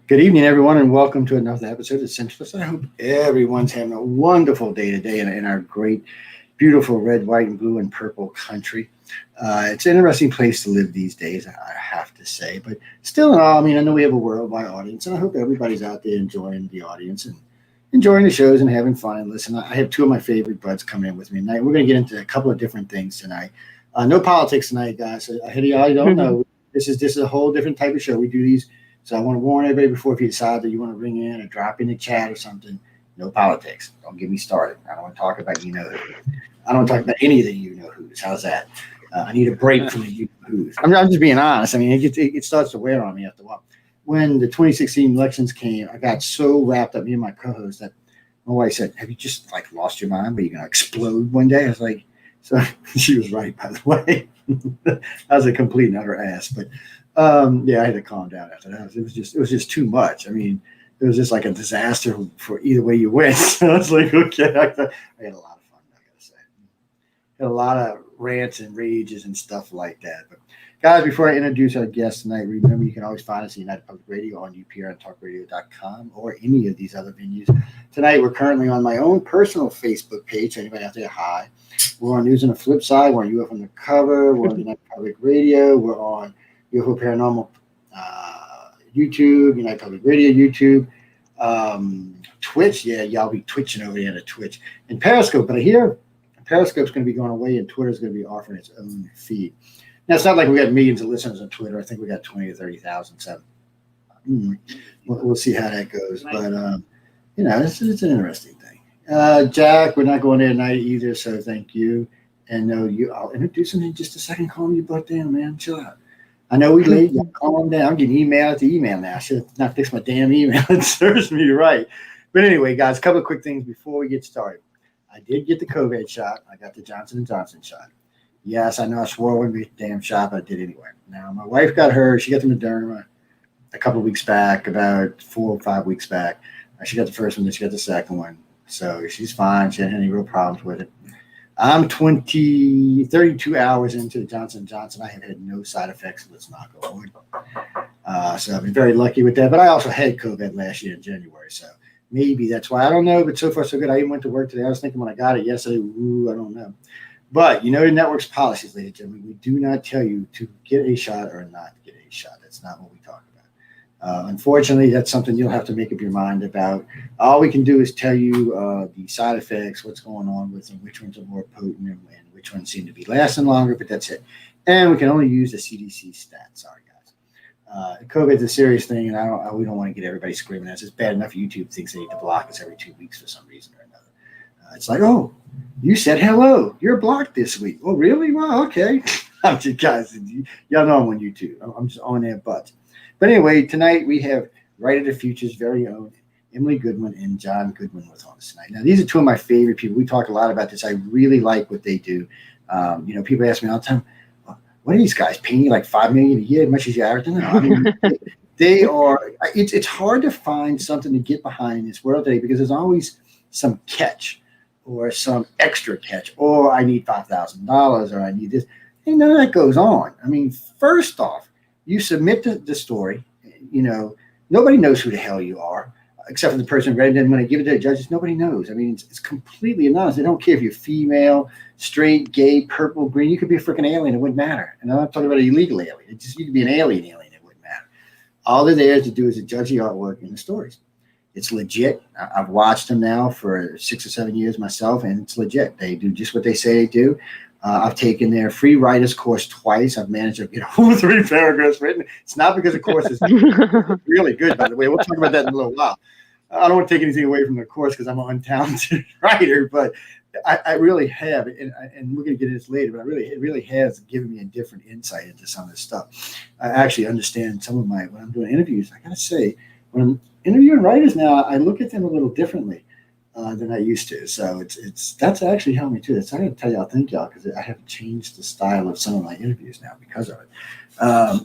Good evening, everyone, and welcome to another episode of Centralist. I hope everyone's having a wonderful day today in our great, beautiful red, white, and blue and purple country. It's an interesting place to live these days, I have to say. But still, in all, I know we have a worldwide audience, and I hope everybody's out there enjoying the audience and enjoying the shows and having fun. And listen, I have two of my favorite buds coming in with me tonight. We're going to get into a couple of different things tonight. No politics tonight, guys. So ahead of y'all, you don't know. This is a whole different type of show. We do these. So I want to warn everybody before, if you decide that you want to ring in or drop in the chat or something, no politics. Don't get me started. I don't want to talk about you know who. I don't want to talk about any of the you know who's. How's that? I need a break from the you know who's. I'm just being honest. It starts to wear on me after a while. When the 2016 elections came, I got so wrapped up, me and my co-host, that my wife said, "Have you just lost your mind? Are you going to explode one day?" I was like, so she was right, by the way. I was a complete and utter ass, but I had to calm down after that. It was just too much. It was just like a disaster for either way you went. So I was like, okay, I had a lot of fun, I gotta say. Had a lot of rants and rages and stuff like that. But guys, before I introduce our guest tonight, remember you can always find us at United Public Radio on UPRandTalkRadio.com or any of these other venues. Tonight, we're currently on my own personal Facebook page. Anybody out there, hi. We're on News on the Flip Side. We're on UFO Undercover. We're on United Public Radio. We're on UFO Paranormal YouTube, United Public Radio YouTube, Twitch. Yeah, y'all be twitching over there at Twitch. And Periscope. But I hear Periscope's going to be going away and Twitter's going to be offering its own feed. Now, it's not like we got millions of listeners on Twitter. I think we got 20 or 30,000. So we'll see how that goes. But, it's an interesting thing. Jack, we're not going there tonight either, so thank you. And I'll introduce him in just a second. Calm your butt down, man. Chill out. I know we late. Calm down. I'm getting email after email now. I should have not fixed my damn email. It serves me right. But anyway, guys, a couple of quick things before we get started. I did get the COVID shot. I got the Johnson & Johnson shot. Yes, I know I swore I wouldn't be a damn shot, but I did anyway. Now, my wife got hers. She got the Moderna a couple of weeks back, about 4 or 5 weeks back. She got the first one, then she got the second one. So she's fine. She hadn't had any real problems with it. I'm 32 hours into the Johnson & Johnson. I have had no side effects. Let's knock on wood. So I've been very lucky with that. But I also had COVID last year in January. So maybe that's why. I don't know. But so far, so good. I even went to work today. I was thinking when I got it yesterday, I don't know. But the network's policies, ladies and gentlemen, we do not tell you to get a shot or not get a shot. That's not what we talk about. Unfortunately, that's something you'll have to make up your mind about. All we can do is tell you the side effects, what's going on with them, which ones are more potent, and which ones seem to be lasting longer, but that's it. And we can only use the CDC stats. Sorry, guys. COVID's a serious thing, and we don't want to get everybody screaming at us. It's bad enough YouTube thinks they need to block us every 2 weeks for some reason or another. It's like, oh, you said hello. You're blocked this week. Oh, really? Well, okay. I'm just, guys, y'all know I'm on YouTube. I'm just on their butts. But anyway, tonight we have Right of the Future's very own Emily Goodwin and John Goodwin with us tonight. Now, these are two of my favorite people. We talk a lot about this. I really like what they do. People ask me all the time, what are these guys paying you like $5 million a year, as much as you average? No, they are. It's hard to find something to get behind in this world today because there's always some catch or some extra catch, or I need $5,000 or I need this. And none of that goes on. First off, you submit the story, nobody knows who the hell you are, except for the person who read it. And when they give it to the judges, nobody knows. It's completely anonymous. They don't care if you're female, straight, gay, purple, green. You could be a freaking alien. It wouldn't matter. And I'm not talking about an illegal alien. You could be an alien. It wouldn't matter. All they're there to do is to judge the artwork and the stories. It's legit. I've watched them now for 6 or 7 years myself, and it's legit. They do just what they say they do. I've taken their free writer's course twice. I've managed to get all 3 paragraphs written. It's not because the course is really good, by the way. We'll talk about that in a little while. I don't want to take anything away from the course because I'm an untalented writer, but I really have, and we're going to get into this later, but it really has given me a different insight into some of this stuff. I actually understand some of when I'm doing interviews, I got to say, when I'm interviewing writers now, I look at them a little differently than I used to. So that's actually helped me too. So I got to tell y'all, thank y'all, because I have changed the style of some of my interviews now because of it.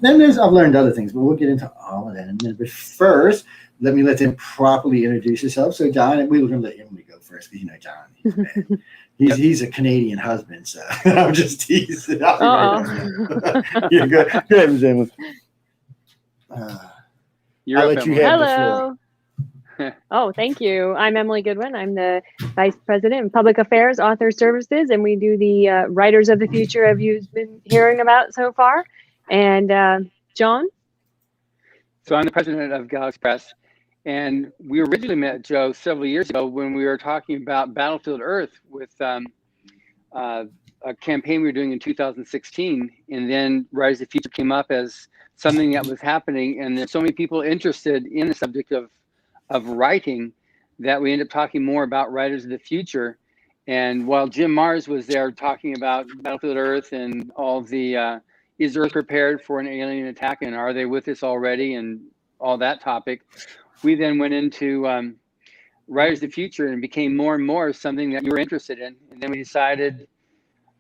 Then I've learned other things, but we'll get into all of that in a minute. But first, let them properly introduce yourself. So John, and we were going to let Emily go first because John, he's a Canadian husband, so I'm just teasing. Right. Yeah, go ahead, Ms. Emily. You're I'll up, let you Emily. have the Hello. floor. Oh, thank you. I'm Emily Goodwin. I'm the Vice President of Public Affairs, Author Services, and we do the Writers of the Future have you been hearing about so far. And John? So I'm the president of Galaxy Press, and we originally met Joe several years ago when we were talking about Battlefield Earth with a campaign we were doing in 2016, and then Rise of the Future came up as something that was happening, and there's so many people interested in the subject of writing that we ended up talking more about Writers of the Future. And while Jim Mars was there talking about Battlefield Earth and all the is Earth prepared for an alien attack, and are they with us already, and all that topic, we then went into Writers of the Future and became more and more something that you were interested in. And then we decided,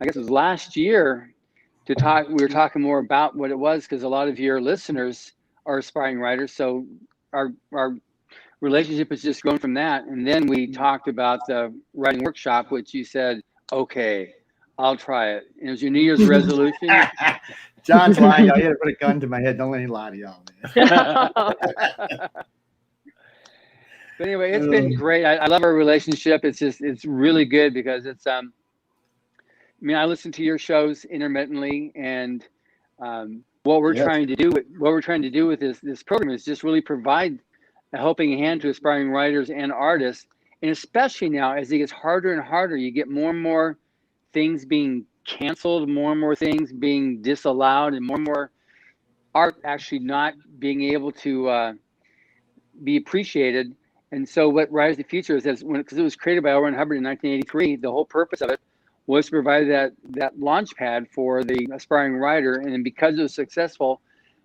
I guess it was last year, to talk. We were talking more about what it was because a lot of your listeners are aspiring writers. So our relationship has just grown from that. And then we talked about the writing workshop, which you said, okay, I'll try it. And it was your New Year's resolution. John's lying. Y'all. You had to put a gun to my head. Don't let him lie to y'all, man. But anyway, it's been great. I love our relationship. It's really good because it's, I mean, I listen to your shows intermittently, and what we're trying to do with this program is just really provide a helping hand to aspiring writers and artists. And especially now, as it gets harder and harder, you get more and more things being canceled, more and more things being disallowed, and more art actually not being able to be appreciated. And so what Rise of the Future is, because it was created by L. Ron Hubbard in 1983, the whole purpose of it was to provide that launch pad for the aspiring writer. And then because it was successful,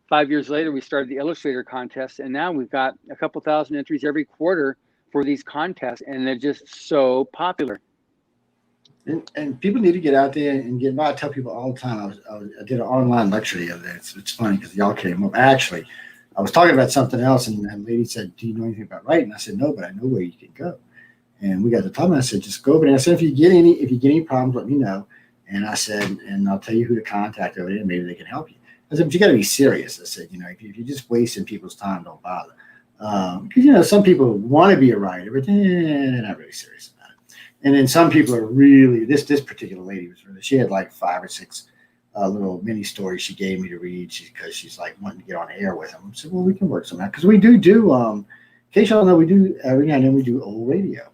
5 years later, we started the Illustrator contest. And now we've got a couple thousand entries every quarter for these contests. And they're just so popular. And people need to get out there and get involved. I tell people all the time. I did an online lecture the other day. It's funny because y'all came up. Actually, I was talking about something else, and a lady said, "Do you know anything about writing?" I said, "No, but I know where you can go." And we got to talking. I said, "Just go over there." I said, "If you get any problems, let me know." And I said, "And I'll tell you who to contact over there. Maybe they can help you." I said, "But you got to be serious." I said, if you're just wasting people's time, don't bother." Because some people want to be a writer, but they're not really serious about it. And then some people are really. This particular lady was really. She had like 5 or 6. Little mini stories she gave me to read because she's like wanting to get on air with them. I said, well, we can work something out because we do in case y'all know, we do every now and then we do old radio.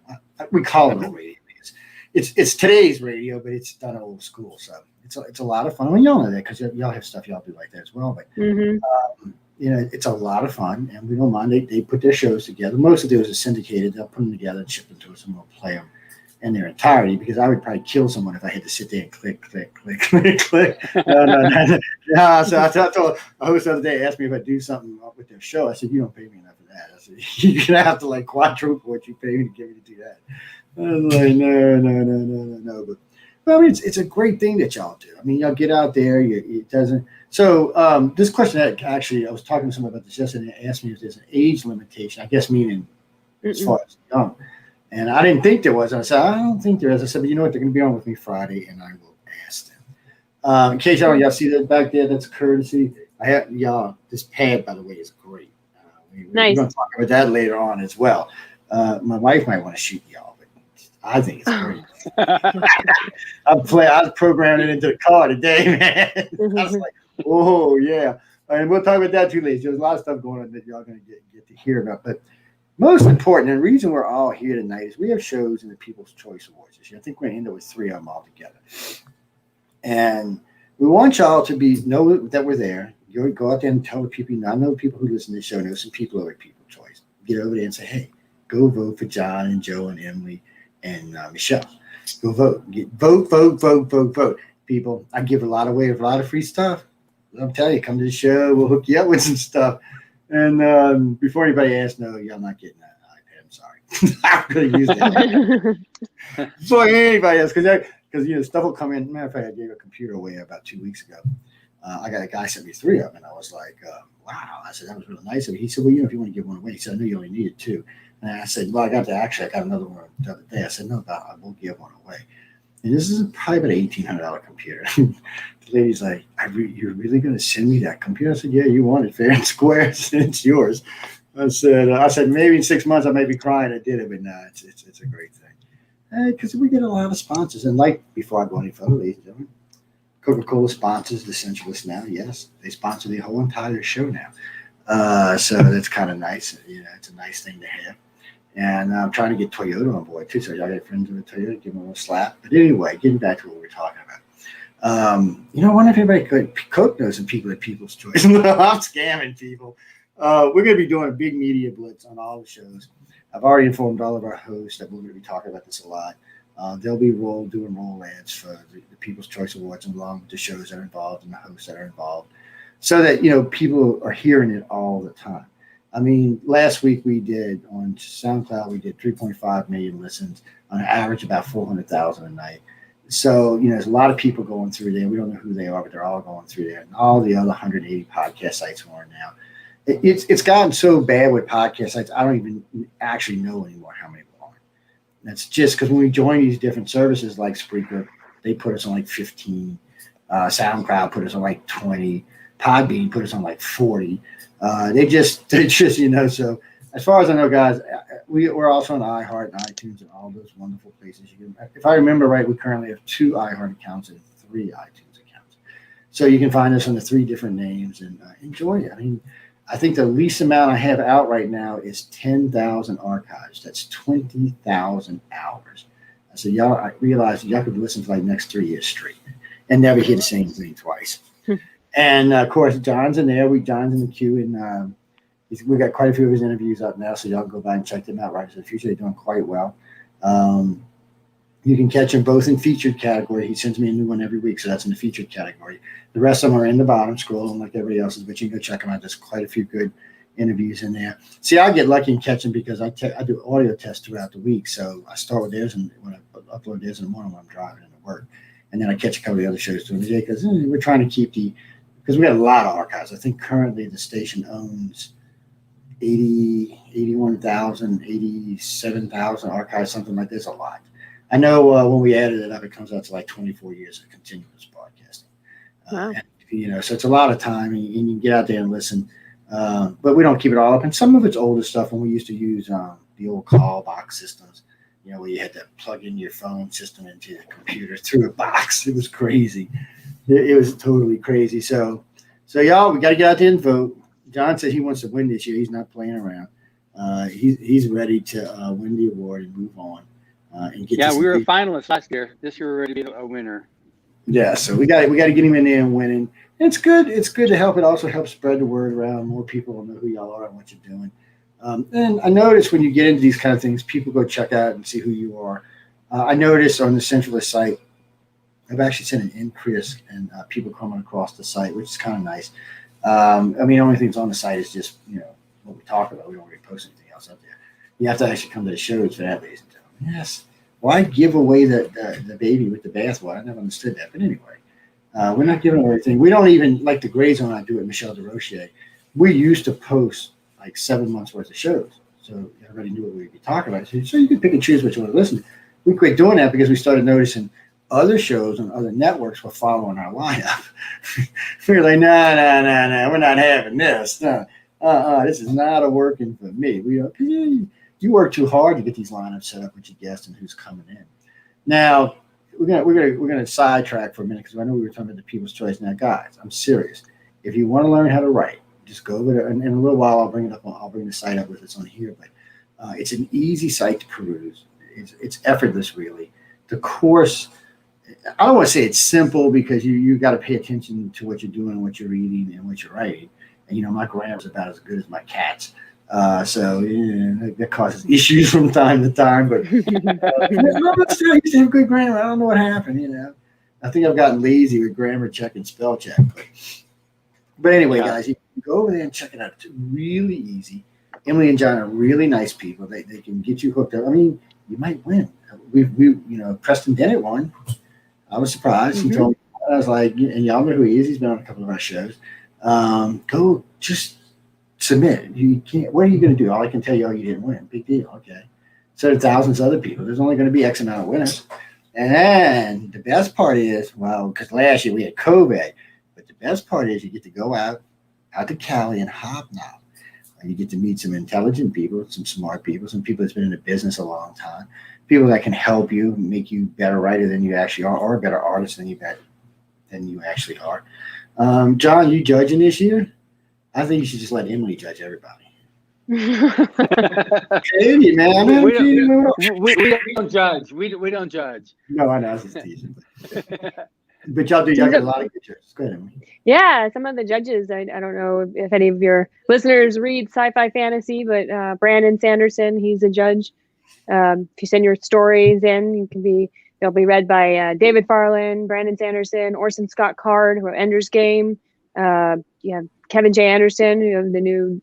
We call it old radio because it's today's radio, but it's done old school. So it's a lot of fun. I mean, y'all know that because y'all have stuff y'all do like that as well. But it's a lot of fun, and we don't mind. They put their shows together. Most of those are syndicated. They'll put them together and ship them to us, and we'll play them in their entirety, because I would probably kill someone if I had to sit there and click. No. So I told a host the other day, asked me if I'd do something with their show. I said, "You don't pay me enough for that." I said, "You're gonna have to like quadruple what you pay me to get me to do that." I was like, no. But I mean, it's a great thing that y'all do. I mean, y'all get out there. It doesn't. So this question that actually, I was talking to someone about this yesterday, and they asked me if there's an age limitation. I guess meaning as far as young. And I didn't think there was. And I said, I don't think there is. I said, but you know what? They're going to be on with me Friday, and I will ask them. In case y'all see that back there, that's courtesy. I have y'all. This pad, by the way, is great. Nice. We're going to talk about that later on as well. My wife might want to shoot y'all, but I think it's great. I was programming it into the car today, man. I was like, oh yeah. And we'll talk about that too later. There's a lot of stuff going on that y'all going to get to hear about, but. Most important, and the reason we're all here tonight is we have shows in the People's Choice Awards this year. I think we're going to end up with 3 of them all together. And we want y'all to know that we're there. Go out there and tell the people, I know people who listen to the show, know some people over at People's Choice. Get over there and say, hey, go vote for John and Joe and Emily and Michelle. Go vote. Vote. People, I give a lot away of a lot of free stuff. I'll tell you, come to the show. We'll hook you up with some stuff. And before anybody asks, no, y'all not getting that iPad. I'm sorry. I'm going to use that. Before anybody else, because stuff will come in. Matter of fact, I gave a computer away about 2 weeks ago. I got a guy sent me 3 of them, and I was like, wow. I said, that was really nice of you. He said, well, if you want to give one away. He said, I know you only needed 2. And I said, well, I got another one the other day. I said, no, I won't give one away. And this is probably about $1,800 computer. The lady's like, you're really going to send me that computer? I said, yeah, you want it fair and square. It's yours. I said, maybe in 6 months I may be crying I did it, but no, it's a great thing. Because we get a lot of sponsors. And like, before I go any further, ladies and gentlemen, Coca-Cola sponsors the Centralist now. Yes, they sponsor the whole entire show now. So that's kind of nice. It's a nice thing to have. And I'm trying to get Toyota on board too. So y'all got friends with Toyota, give them a little slap. But anyway, getting back to what we're talking about. I wonder if anybody could. Coke knows some people at People's Choice. I'm scamming people. We're going to be doing a big media blitz on all the shows. I've already informed all of our hosts that we're going to be talking about this a lot. They'll be doing roll ads for the People's Choice Awards along with the shows that are involved and the hosts that are involved, so that people are hearing it all the time. I mean, last week we did on SoundCloud, we did 3.5 million listens on average, about 400,000 a night. So, there's a lot of people going through there. We don't know who they are, but they're all going through there. And all the other 180 podcast sites are now. It's gotten so bad with podcast sites, I don't even actually know anymore how many are. That's just because when we join these different services like Spreaker, they put us on like 15. SoundCloud put us on like 20. Podbean put us on like 40. They just so as far as I know, guys, we're also on iHeart and iTunes and all those wonderful places. If I remember right, we currently have 2 iHeart accounts and 3 iTunes accounts. So you can find us under 3 different names and enjoy it. I mean, I think the least amount I have out right now is 10,000 archives. That's 20,000 hours. So I realize y'all could listen for like next 3 years straight and never hear the same thing twice. And of course, John's in there. John's in the queue, and we got quite a few of his interviews up now. So y'all go by and check them out. Right in the future, they're doing quite well. You can catch them both in featured category. He sends me a new one every week, so that's in the featured category. The rest of them are in the bottom, scrolling like everybody else's, but you can go check them out. There's quite a few good interviews in there. See, I get lucky and catch them because I do audio tests throughout the week. So I start with theirs, and when I upload theirs in the morning when I'm driving into work, and then I catch a couple of the other shows during the day because we're trying to keep because we got a lot of archives. I think currently the station owns 81,000, 87,000 archives, something like this, a lot. I know when we added it up, it comes out to like 24 years of continuous broadcasting. Wow. So it's a lot of time, and you can get out there and listen. But we don't keep it all up. And some of it's older stuff when we used to use the old call box systems, where you had to plug in your phone system into the computer through a box. It was crazy. It was totally crazy. So y'all, we got to get out there and vote. John said he wants to win this year. He's not playing around. He's ready to win the award and move on. And get. Yeah, we were a finalist last year. This year we're ready to be a winner. Yeah, so we got to get him in there and winning. It's good. It's good to help. It also helps spread the word around. More people will know who y'all are and what you're doing. And I notice when you get into these kind of things, people go check out and see who you are. I noticed on the Centralist site, I've actually seen an increase in people coming across the site, which is kind of nice. I mean, the only things on the site is just, what we talk about. We don't really post anything else up there. You have to actually come to the shows for that, ladies and gentlemen. Yes. Why give away the baby with the bathwater? I never understood that. But anyway, we're not giving away anything. We don't even, like the Gray Zone I do at Michelle DeRoche, we used to post like 7 months worth of shows. So everybody knew what we'd be talking about. So you could pick and choose what you want to listen to. We quit doing that because we started noticing other shows on other networks were following our lineup. We were like, no, we're not having this. No, this is not working for me. You work too hard to get these lineups set up with your guests and who's coming in. Now we're gonna sidetrack for a minute because I know we were talking about the People's Choice. Now, guys, I'm serious. If you want to learn how to write, just go over there. And in a little while, I'll bring the site up with it's on here. But it's an easy site to peruse. It's effortless, really. The course. I don't want to say it's simple because you got to pay attention to what you're doing, what you're reading, and what you're writing. And my grammar's about as good as my cat's. So that causes issues from time to time. But I used to have good grammar. I don't know what happened. I think I've gotten lazy with grammar check and spell check. But anyway, guys, you can go over there and check it out. It's really easy. Emily and John are really nice people. They can get you hooked up. I mean, you might win. We Preston Dennett won. I was surprised. He told me, I was like, and y'all know who he is. He's been on a couple of our shows. Go just submit. You can't. What are you going to do? All I can tell you, you didn't win. Big deal. Okay. So there thousands of other people. There's only going to be X amount of winners. And the best part is, because last year we had COVID, but the best part is you get to go out to Cali and hobnob You get to meet some intelligent people, some smart people, some people that's been in the business a long time, people that can help you, make you a better writer than you actually are, or a better artist than you actually are. John, you judging this year? I think you should just let Emily judge everybody. Katie, man, we don't judge. We don't judge. No, I know. I was just teasing. But y'all got a lot of good judges. Go ahead, Emily. Yeah, some of the judges, I don't know if any of your listeners read sci-fi fantasy, but Brandon Sanderson, he's a judge. If you send your stories in, they'll be read by David Farland, Brandon Sanderson, Orson Scott Card, who have Ender's Game. Kevin J. Anderson, who have the new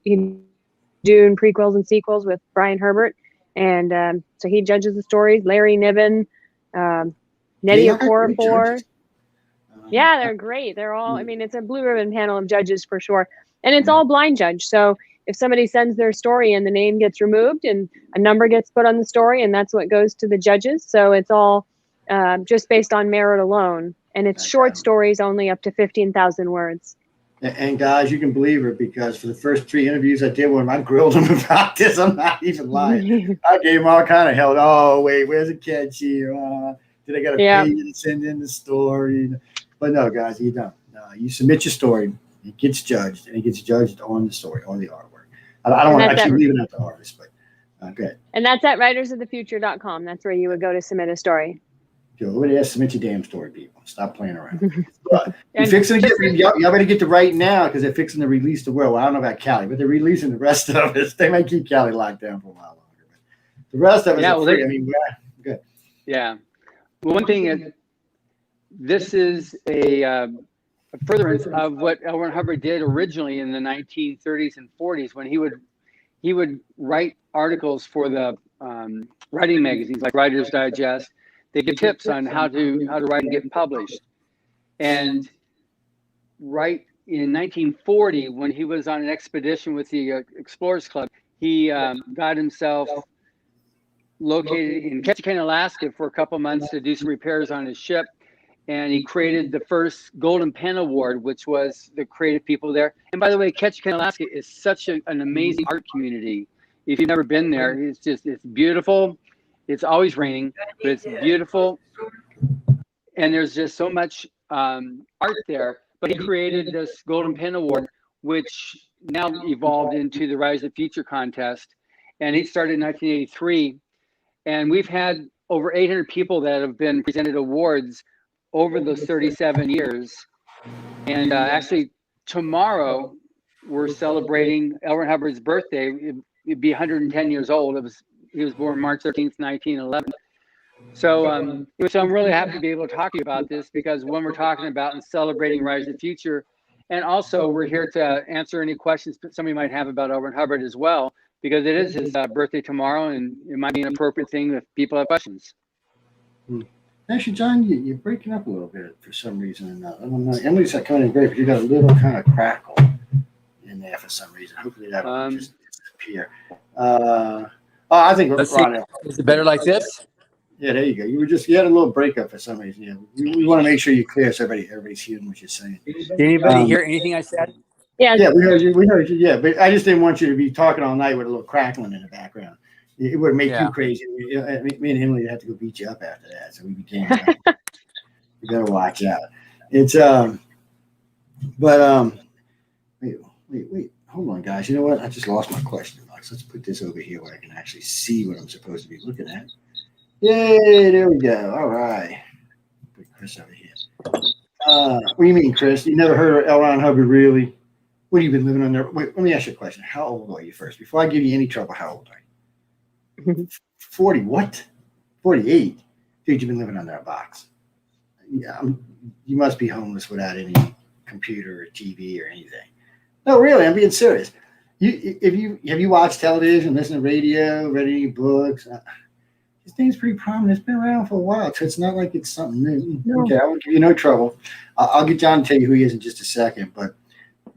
Dune prequels and sequels with Brian Herbert. And so he judges the stories. Larry Niven, Nettie Okorafor. Yeah, they're great. They're all, I mean, it's a blue ribbon panel of judges for sure. And it's all blind judge. So if somebody sends their story and the name gets removed and a number gets put on the story, and that's what goes to the judges. So it's all just based on merit alone. And it's short stories only up to 15,000 words. And guys, you can believe her, because for the first 3 interviews I did with him, I grilled him about this. I'm not even lying. I gave him all kind of hell. Oh, wait, where's the catch here? Did I got to pay you to send in the story? But no, guys, you don't. You submit your story. It gets judged, and it gets judged on the story, on the artwork. I don't want to actually leave it at the artist, but go ahead. And that's at writersofthefuture.com. That's where you would go to submit a story. Go over there, submit your damn story, people. Stop playing around. You're fixing to get, y'all better get to write now, because they're fixing to release the world. Well, I don't know about Cali, but they're releasing the rest of it. They might keep Cali locked down for a while longer. But the rest of it is free. I mean, good. Yeah. Well, one thing is, this is a furtherance of what L. Ron Hubbard did originally in the 1930s and 40s, when he would write articles for the writing magazines like Writer's Digest. They give tips on how to write and get published. And right in 1940, when he was on an expedition with the Explorers Club, he got himself located in Ketchikan, Alaska for a couple months to do some repairs on his ship. And he created the first Golden Pen Award, which was the creative people there. And by the way, Ketchikan, Alaska is such an amazing art community. If you've never been there, it's beautiful. It's always raining, but it's beautiful. And there's just so much art there. But he created this Golden Pen Award, which now evolved into the Rise of the Future contest. And he started in 1983. And we've had over 800 people that have been presented awards over those 37 years. And actually, tomorrow, we're celebrating L. Ron Hubbard's birthday. It'd be 110 years old. He was born March 13th, 1911. So I'm really happy to be able to talk to you about this, because when we're talking about and celebrating Rise of the Future, and also we're here to answer any questions that somebody might have about L. Ron Hubbard as well, because it is his birthday tomorrow, and it might be an appropriate thing if people have questions. Actually, John, you're breaking up a little bit for some reason. I don't know. Emily's coming in great, but you got a little kind of crackle in there for some reason. Hopefully that will just disappear. I think we're Ron. Is it better like this? Yeah, there you go. You had a little breakup for some reason. Yeah, we want to make sure you're clear so everybody's hearing what you're saying. Did anybody hear anything I said? Yeah, we heard you. Yeah, but I just didn't want you to be talking all night with a little crackling in the background. It would make you crazy. Me and Emily would have to go beat you up after that. So we became. You better watch out. It's wait. Hold on, guys. You know what? I just lost my question box. Let's put this over here where I can actually see what I'm supposed to be looking at. Yay! There we go. All right. Put Chris over here. What do you mean, Chris? You never heard of L. Ron Hubbard, really? What have you been living on there? Wait, let me ask you a question. How old are you first? Before I give you any trouble, how old are you? 40. What? 48. Dude, you've been living under a box. Yeah, you must be homeless without any computer or TV or anything. No, really, I'm being serious. Have you watched television, listened to radio, read any books? This thing's pretty prominent. It's been around for a while, so it's not like it's something new. No. Okay, I won't give you no trouble. I'll get John to tell you who he is in just a second. But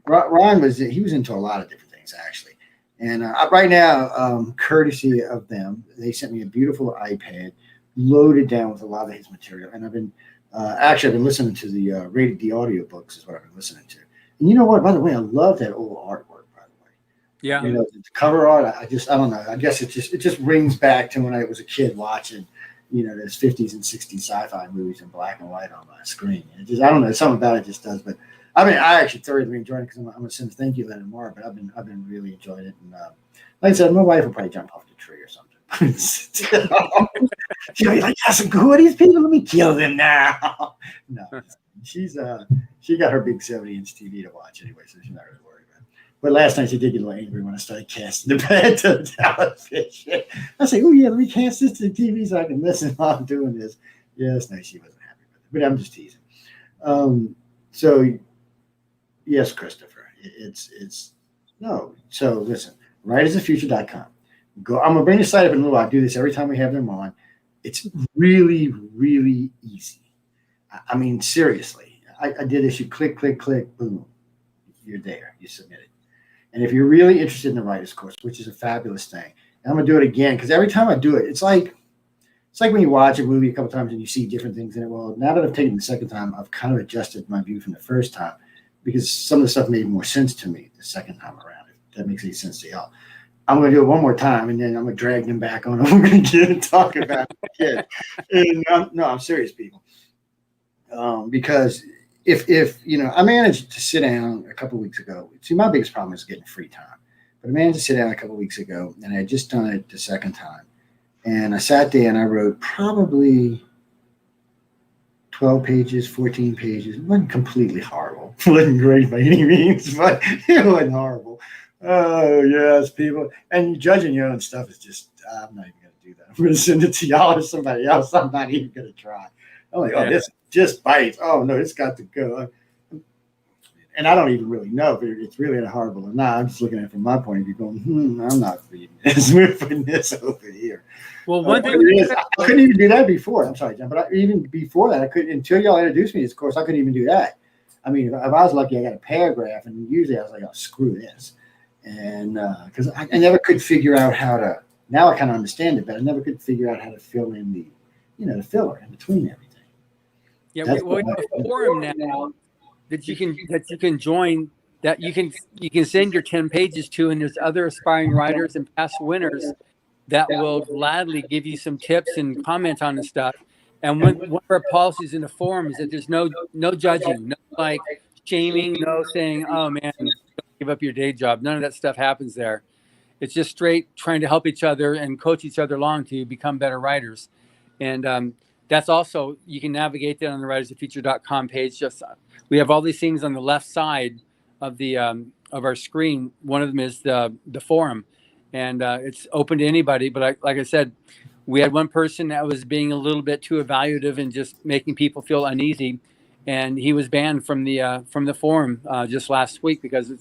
Ron was into a lot of different things, actually. And right now, courtesy of them, they sent me a beautiful iPad loaded down with a lot of his material. And I've been listening to the audio books is what I've been listening to. And you know what? By the way, I love that old artwork, by the way. Yeah. You know, the cover art. I don't know. I guess it just rings back to when I was a kid watching, you know, those 50s and 60s sci-fi movies in black and white on my screen. It just, I don't know, something about it just does. But I mean, I actually thoroughly enjoyed it because I'm gonna send a thank you letter tomorrow. But I've been really enjoying it. And like I said, my wife will probably jump off the tree or something. She'll be like, "Yes, who are these people? Let me kill them now." No, she got her big 70-inch TV to watch anyway, so she's not really worried about it. But last night she did get a little angry when I started casting the bed to the television. I say, "Oh yeah, let me cast this to the TV so I can listen while I'm doing this." Yeah, that's nice. She wasn't happy with it, but I'm just teasing. So yes, Christopher, it's no. So listen, writersofthefuture.com. Go. I'm gonna bring the site up in a little while. I do this every time we have them on. It's really, really easy. I mean, seriously. I did this. You click, boom, you're there. You submit it. And if you're really interested in the writers course, which is a fabulous thing, and I'm gonna do it again because every time I do it, it's like when you watch a movie a couple times and you see different things in it. Well, now that I've taken it the second time, I've kind of adjusted my view from the first time because some of the stuff made more sense to me the second time around. If that makes any sense to y'all. I'm going to do it one more time, and then I'm going to drag them back on over again and talk about it again. And no, I'm serious, people. Because if you know, I managed to sit down a couple of weeks ago. See, my biggest problem is getting free time. But I managed to sit down a couple of weeks ago, and I had just done it the second time. And I sat there and I wrote probably 12 pages, 14 pages. It wasn't completely horrible. It wasn't great by any means, but it wasn't horrible. Oh, yes, people. And judging your own stuff is just, I'm not even going to do that. I'm going to send it to y'all or somebody else. I'm not even going to try. I'm like, this just bites. Oh, no, it's got to go. And I don't even really know if it's really horrible or not. I'm just looking at it from my point of view going, I'm not reading this. We're putting this over here. Well, one thing I couldn't even do that before. I'm sorry, John, but even before that, I couldn't, until y'all introduced me to this course, I couldn't even do that. I mean, if I was lucky, I got a paragraph, and usually I was like, oh, screw this. And because I never could figure out how to, now I kind of understand it, but I never could figure out how to fill in the, the filler in between everything. Yeah, we have a forum now that you can join, that you can send your 10 pages to, and there's other aspiring writers and past winners that will gladly give you some tips and comment on the stuff. And one of our policies in the forum is that there's no judging, no like shaming, no saying, oh man, don't give up your day job. None of that stuff happens there. It's just straight trying to help each other and coach each other along to become better writers. And that's also, you can navigate that on the writersofthefuture.com page. We have all these things on the left side of the of our screen. One of them is the forum, and it's open to anybody. But like I said, we had one person that was being a little bit too evaluative and just making people feel uneasy, and he was banned from the forum just last week because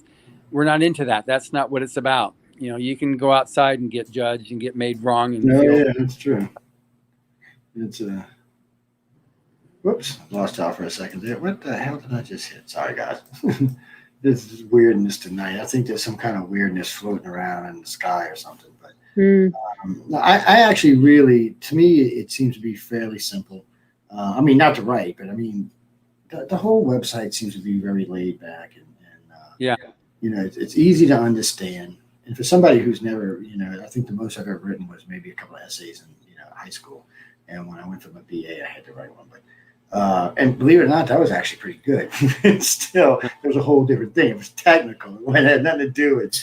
we're not into that. That's not what it's about. You can go outside and get judged and get made wrong. And yeah, that's true. It's whoops, lost y'all for a second there. What the hell did I just hit? Sorry, guys. This is weirdness tonight. I think there's some kind of weirdness floating around in the sky or something. But I actually really, to me, it seems to be fairly simple. I mean, not to write, but I mean, the whole website seems to be very laid back and yeah, it's easy to understand. And for somebody who's never, I think the most I've ever written was maybe a couple of essays in high school. And when I went for my BA, I had to write one. But and believe it or not, that was actually pretty good. Still, it was a whole different thing. It was technical. It had nothing to do with,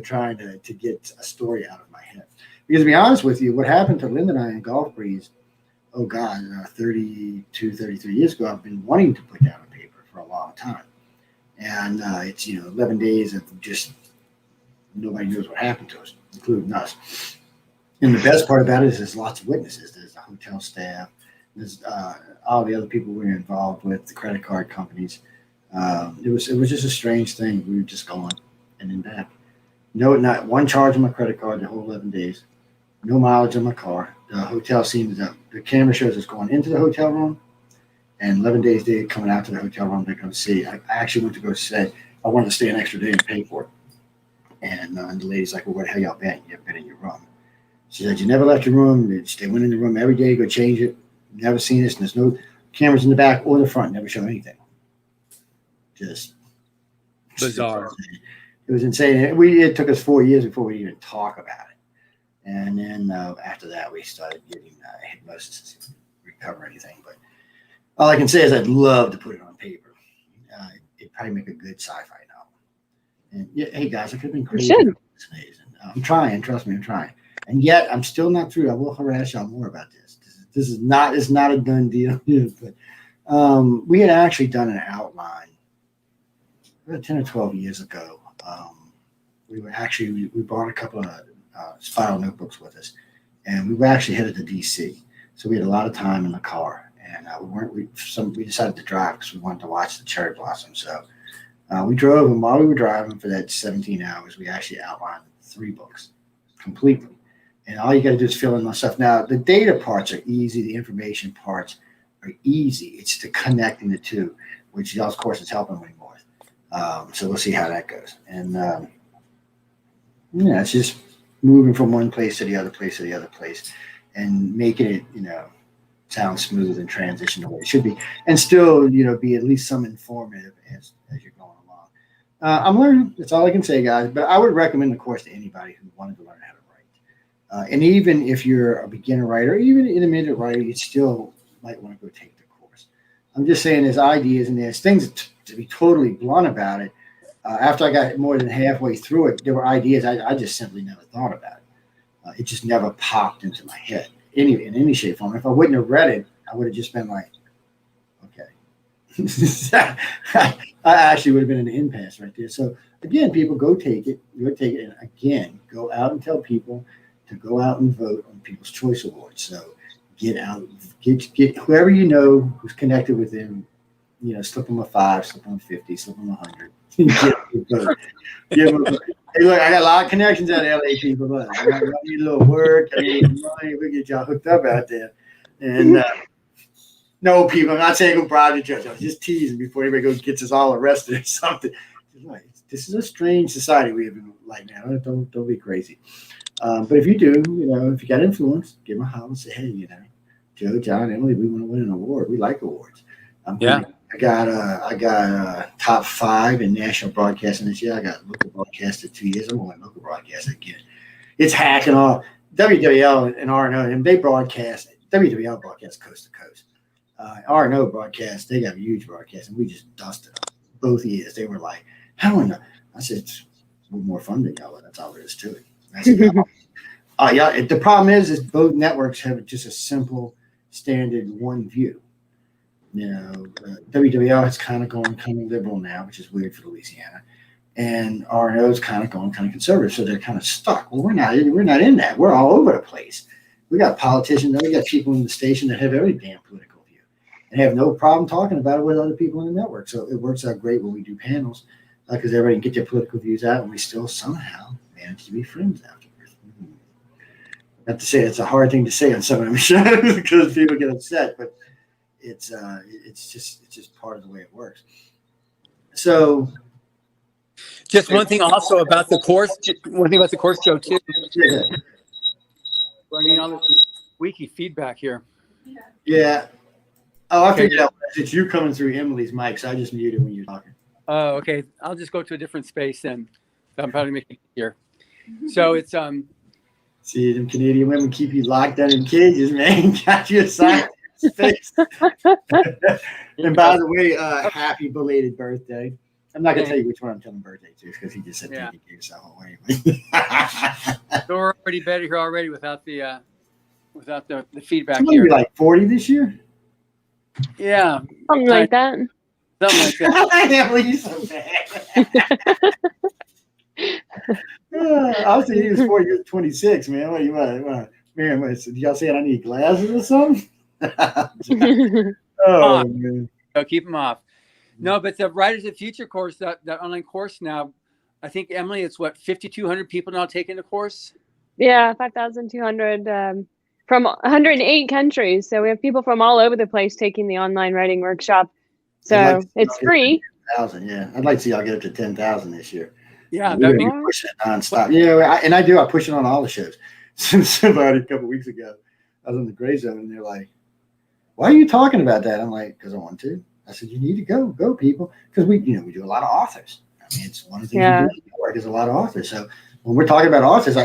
trying to get a story out of my head. Because to be honest with you, what happened to Linda and I in Golf Breeze, 32, 33 years ago, I've been wanting to put down a paper for a long time. And it's, 11 days of just nobody knows what happened to us, including us. And the best part about it is there's lots of witnesses. There's the hotel staff. There's all the other people we were involved with, the credit card companies. It was just a strange thing. We were just going and then back. No, not one charge on my credit card the whole 11 days. No mileage on my car. The hotel seems that the camera shows us going into the hotel room, and 11 days they're coming out to the hotel room. They're going to see. I actually went to go say I wanted to stay an extra day and pay for it. And the lady's like, well, what the hell y'all betting? You have been in your room. She said, you never left your room. They went in the room every day, go change it. Never seen this. And there's no cameras in the back or the front. Never show anything. Just bizarre. It was insane. It took us 4 years before we even talk about it. And then after that, we started getting hypnosis to recover anything. But all I can say is I'd love to put it on paper. It'd probably make a good sci-fi novel. And yeah, hey guys, I could have been crazy. I'm trying. Trust me, I'm trying. And yet, I'm still not through. I will harass y'all more about this. This is not. It's not a done deal. But we had actually done an outline about 10 or 12 years ago. We brought a couple of spiral notebooks with us, and we were actually headed to DC. So we had a lot of time in the car, and we decided to drive because we wanted to watch the cherry blossom. So we drove, and while we were driving for that 17 hours, we actually outlined 3 books completely. And all you got to do is fill in the stuff. Now, the data parts are easy. The information parts are easy. It's the connecting the two, which y'all's course is helping me more. So we'll see how that goes. And it's just moving from one place to the other place to the other place and making it, sound smooth and transition the way it should be. And still, be at least some informative as you're going along. I'm learning. That's all I can say, guys. But I would recommend the course to anybody who wanted to learn how to write. And even if you're a beginner writer, even an intermediate writer, you still might want to go take the course. I'm just saying there's ideas and there's things to be totally blunt about it. After I got more than halfway through it, there were ideas I just simply never thought about. It just never popped into my head in any shape or form. If I wouldn't have read it, I would have just been like, okay. I actually would have been in an impasse right there. So again, people go take it. And again, go out and tell people to go out and vote on People's Choice Awards. So get out, get whoever you know who's connected with them. Slip them a 5, slip them a 50, slip them 100. Give them a vote. Hey, look, I got a lot of connections out of LA people. Look, I need a little work. I need money. We get y'all hooked up out there. And no, people, I'm not saying go bribe the judge. I was just teasing before anybody goes gets us all arrested or something. This is a strange society we have in like now. Don't be crazy. But if you do, if you got influence, give them a holler and say, hey, Joe, John, Emily, we want to win an award. We like awards. I got top 5 in national broadcasting this year. I got local broadcaster 2 years. I'm going local broadcaster again. It's hacking all WWL and RNO, and they broadcast. WWL broadcasts coast to coast. RNO broadcast, they got a huge broadcast, and we just dusted them both years. They were like, how in the? I said, we're more fun than y'all. That's all there is to it. I said, the problem is both networks have just a simple, standard one view. WWL is kind of liberal now, which is weird for Louisiana, and RNO is kind of going kind of conservative, so they're kind of stuck. Well, we're not in that. We're all over the place. We got politicians, we got people in the station that have every damn political view and have no problem talking about it with other people in the network. So it works out great when we do panels because everybody can get their political views out, and we still somehow manage to be friends afterwards. Not to say it's a hard thing to say on some of them shows because people get upset, but it's just part of the way it works. So, just one thing also about the course. One thing about the course, Joe, too. Yeah. Running all this wiki feedback here. Yeah. Oh, I figured out it's you coming through Emily's mic, so I just muted when you're talking. Oh, okay. I'll just go to a different space then. I'm probably making it here. So it's See, them Canadian women keep you locked down in cages, man. Got you assigned space. And by the way, happy belated birthday. I'm not gonna tell you which one I'm telling birthday to because he just said he gave himself away. So we're already better here already without the feedback It's here. be like 40 this year. Yeah, Something like that. Something like that. Emily, you so bad. I was thinking he was 40, you're 26, man. What you want? Man, did y'all say I need glasses or something? Oh, man. So keep them off. No, but the Writers of Future course, that online course now, I think, Emily, it's what, 5,200 people now taking the course? Yeah, 5,200 from 108 countries. So we have people from all over the place taking the online writing workshop. So it's free. 10,000, yeah. I'd like to see y'all get up to 10,000 this year. Yeah, that'd be pushing it nonstop. Yeah, I push it on all the shows. Somebody a couple of weeks ago, I was in the Gray Zone, and they're like, "Why are you talking about that?" I'm like, "Because I want to." I said, "You need to go people," because we do a lot of authors. I mean, it's one of the things we do in New York is a lot of authors. So when we're talking about authors,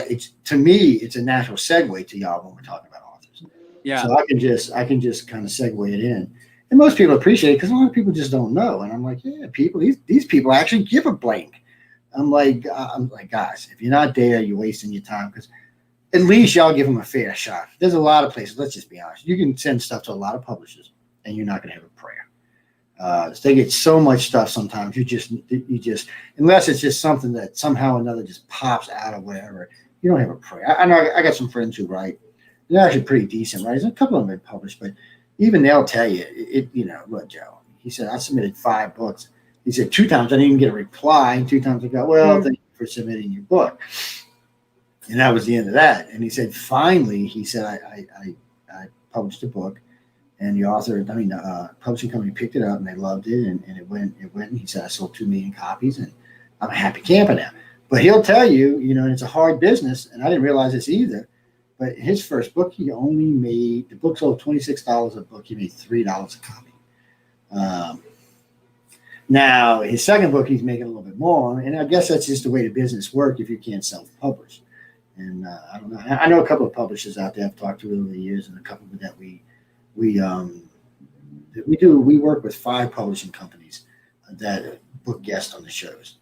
to me, it's a natural segue to y'all when we're talking about authors. Yeah. So I can just kind of segue it in. And most people appreciate it because a lot of people just don't know. And I'm like, yeah, these people actually give a blank. I'm like, guys, if you're not there, you're wasting your time, because at least y'all give them a fair shot. There's a lot of places. Let's just be honest. You can send stuff to a lot of publishers, and you're not going to have a prayer. They get so much stuff sometimes. You just unless it's just something that somehow or another just pops out of wherever, you don't have a prayer. I know I got some friends who write. They're actually pretty decent writers. A couple of them have been published, but even they'll tell you, look, Joe, he said, I submitted 5 books. He said 2 times I didn't even get a reply, and 2 times I got, well, thank you for submitting your book. And that was the end of that. And he said, finally, he said, I published a book, and the author, publishing company picked it up, and they loved it, and it went. And he said, I sold 2 million copies, and I'm a happy camper now. But he'll tell you, and it's a hard business, and I didn't realize this either. But his first book, he only made, the book sold $26 a book. He made $3 a copy. Now, his second book, he's making a little bit more. And I guess that's just the way the business works if you can't self-publish. And I don't know. I know a couple of publishers out there I've talked to over the years, and a couple that we work with 5 publishing companies that book guests on the shows.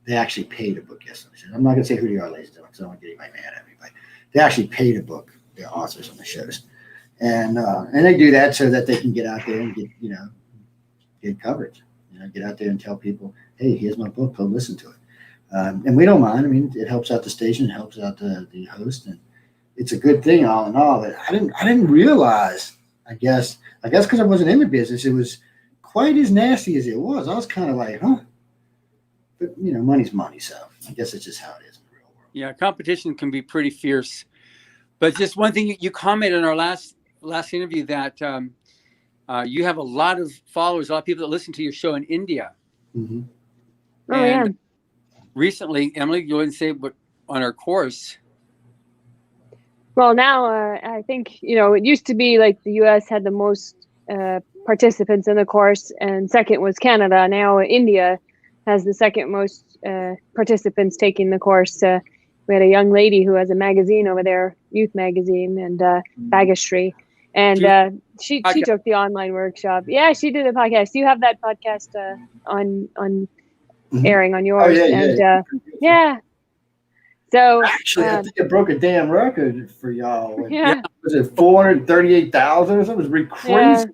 They actually pay to book guests on the shows. I'm not going to say who they are, ladies and gentlemen, because I don't want to get anybody mad at me, but they actually pay to book their authors on the shows. And they do that so that they can get out there and get coverage. Get out there and tell people, hey, here's my book, go listen to it. And we don't mind. I mean, it helps out the station, it helps out the host, and it's a good thing all in all. But I didn't realize, I guess because I wasn't in the business, it was quite as nasty as it was. I was kind of like, huh? But money's money, so I guess it's just how it is in the real world. Yeah, competition can be pretty fierce. But just one thing, you commented in our last interview that you have a lot of followers, a lot of people that listen to your show in India. Mm-hmm. And recently, Emily, you wouldn't say, but on our course. Well, now I think, it used to be like the U.S. had the most participants in the course, and second was Canada. Now India has the second most participants taking the course. We had a young lady who has a magazine over there, youth magazine, and Bagastry. And she took the online workshop. Yeah, she did a podcast. You have that podcast on airing on yours. Yeah. So actually, I think it broke a damn record for y'all. Yeah. Was it 438,000 or something? It was really crazy. Yeah.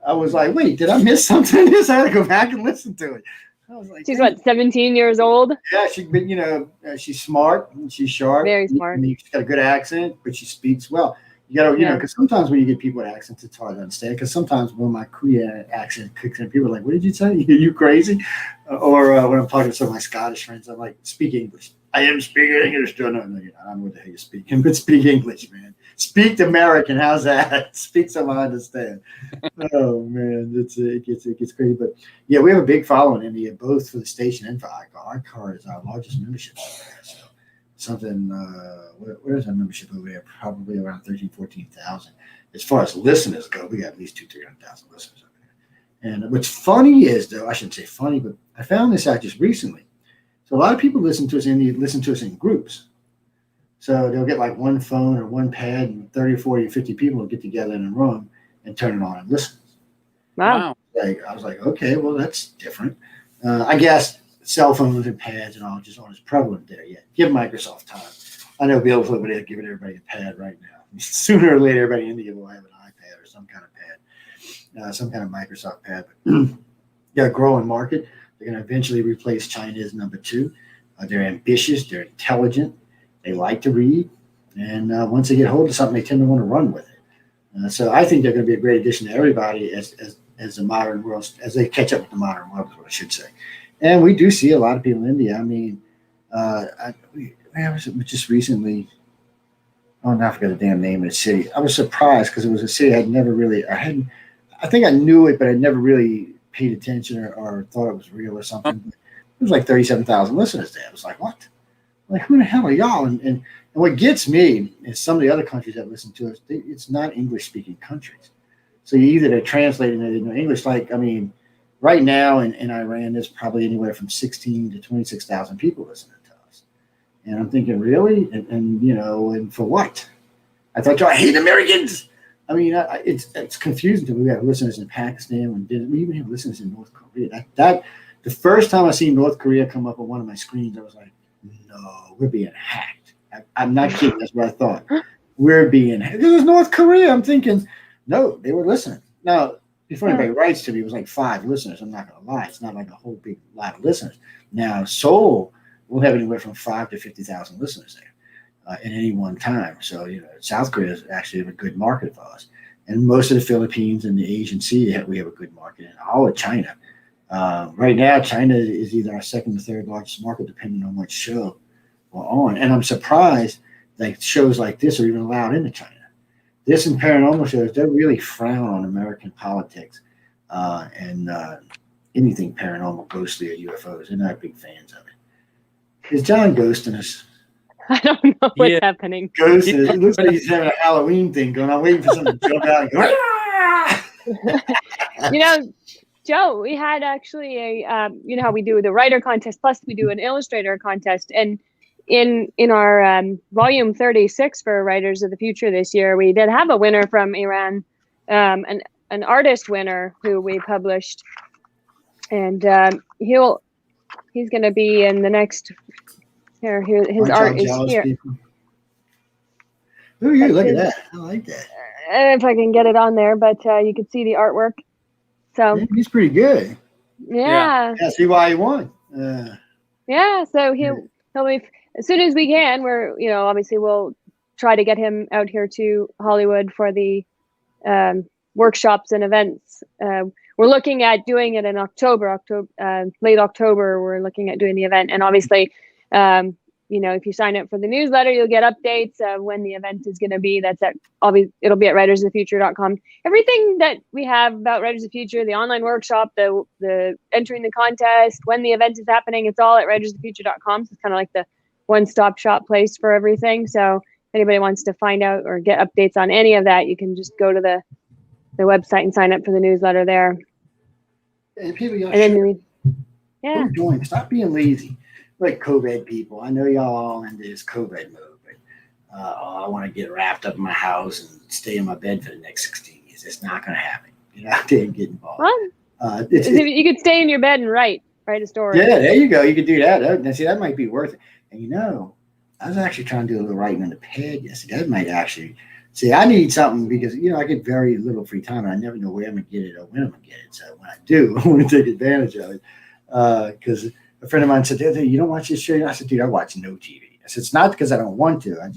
I was like, wait, did I miss something? I had to go back and listen to it. I was like, she's 17 years old? Yeah, she's smart and she's sharp. Very smart. I mean, she's got a good accent, but she speaks well. You got to, because sometimes when you get people with accents, it's hard to understand. Because sometimes when my Korean accent kicks in, people are like, what did you say? Are you crazy? Or when I'm talking to some of my Scottish friends, I'm like, speak English. I am speaking English. No, I don't know what the hell you're speaking, but speak English, man. Speak American. How's that? Speak so I understand. Oh, man. It gets crazy. But, yeah, we have a big following in India, both for the station and for iCar. iCar is our largest membership over there. So something, where's our membership over there? Probably around 14,000. As far as listeners go, we got at least 300,000 listeners over there. And what's funny is, though, I shouldn't say funny, but I found this out just recently. So a lot of people listen to us in groups. So they'll get like one phone or one pad, and 30 or 40 or 50 people will get together in a room and turn it on and listen. Wow. I was like, okay, well, that's different. I guess cell phones and pads and all just aren't as prevalent there yet. Give Microsoft time. I know Bill's over there giving everybody a pad right now. Sooner or later, everybody in India will have an iPad or some kind of pad, some kind of Microsoft pad. But they're a growing market. They're going to eventually replace China as number 2. They're ambitious. They're intelligent. They like to read. And once they get hold of something, they tend to want to run with it. So I think they're going to be a great addition to everybody as the modern world, as they catch up with the modern world, is what I should say. And we do see a lot of people in India. I mean, I was just recently, I forgot the damn name of the city. I was surprised because it was a city I think I knew it, but I never really paid attention or thought it was real or something. It was like 37,000 listeners there. I was like, what? Like, who the hell are y'all? And what gets me is some of the other countries that listen to us, it's not English-speaking countries. So either they're translating it into English. Like, I mean, right now in Iran, there's probably anywhere from 16 to 26,000 people listening to us. And I'm thinking, really? And and for what? I thought, I hate Americans. I mean, it's confusing to me. We have listeners in Pakistan, we even have listeners in North Korea. That the first time I seen North Korea come up on one of my screens, I was like, no, we're being hacked. I'm not kidding. That's what I thought. We're being hacked. This is North Korea. I'm thinking, no, they were listening. Now, before anybody writes to me, it was like 5 listeners. I'm not going to lie. It's not like a whole big lot of listeners. Now, Seoul will have anywhere from 5 to 50,000 listeners there. At any one time. So, South Korea is actually a good market for us. And most of the Philippines and the Asian Sea, we have a good market. And all of China. Right now, China is either our second or third largest market, depending on what show we're on. And I'm surprised that shows like this are even allowed into China. This and paranormal shows, they really frown on American politics and anything paranormal, ghostly, or UFOs. They're not big fans of it. Is John ghosting us? I don't know what's happening. Ghosting us. It looks like he's having a Halloween thing going on, waiting for someone to jump out and go, ah! Joe, we had actually a, how we do the writer contest, plus we do an illustrator contest. And in our volume 36 for Writers of the Future this year, we did have a winner from Iran, an artist winner who we published. And he's going to be in the next, his art is here. People? Ooh, yeah, look at that. I like that. If I can get it on there, but you can see the artwork. So yeah, he's pretty good. Yeah. See why he won. So he'll be, as soon as we can, we're, obviously we'll try to get him out here to Hollywood for the workshops and events. We're looking at doing it in October, late October, we're looking at doing the event. And obviously, if you sign up for the newsletter, you'll get updates of when the event is going to be. It'll be at writersofthefuture.com. Everything that we have about Writers of the Future, the online workshop, the entering the contest, when the event is happening, it's all at writersofthefuture.com. So it's kind of like the one-stop shop place for everything. So if anybody wants to find out or get updates on any of that, you can just go to the website and sign up for the newsletter there. And people, join. Stop being lazy. Like COVID people. I know y'all all into this COVID mode, but I want to get wrapped up in my house and stay in my bed for the next 16 years. It's not going to happen. Get out there and get involved. You could stay in your bed and write a story. Yeah, there you go. You could do that. Now, see, that might be worth it. And I was actually trying to do a little writing on the pad yesterday. That might actually, I need something because, I get very little free time and I never know where I'm going to get it or when I'm going to get it. So when I do, I want to take advantage of it because a friend of mine said, you don't watch this show? I said, dude, I watch no TV. I said, it's not because I don't want to. I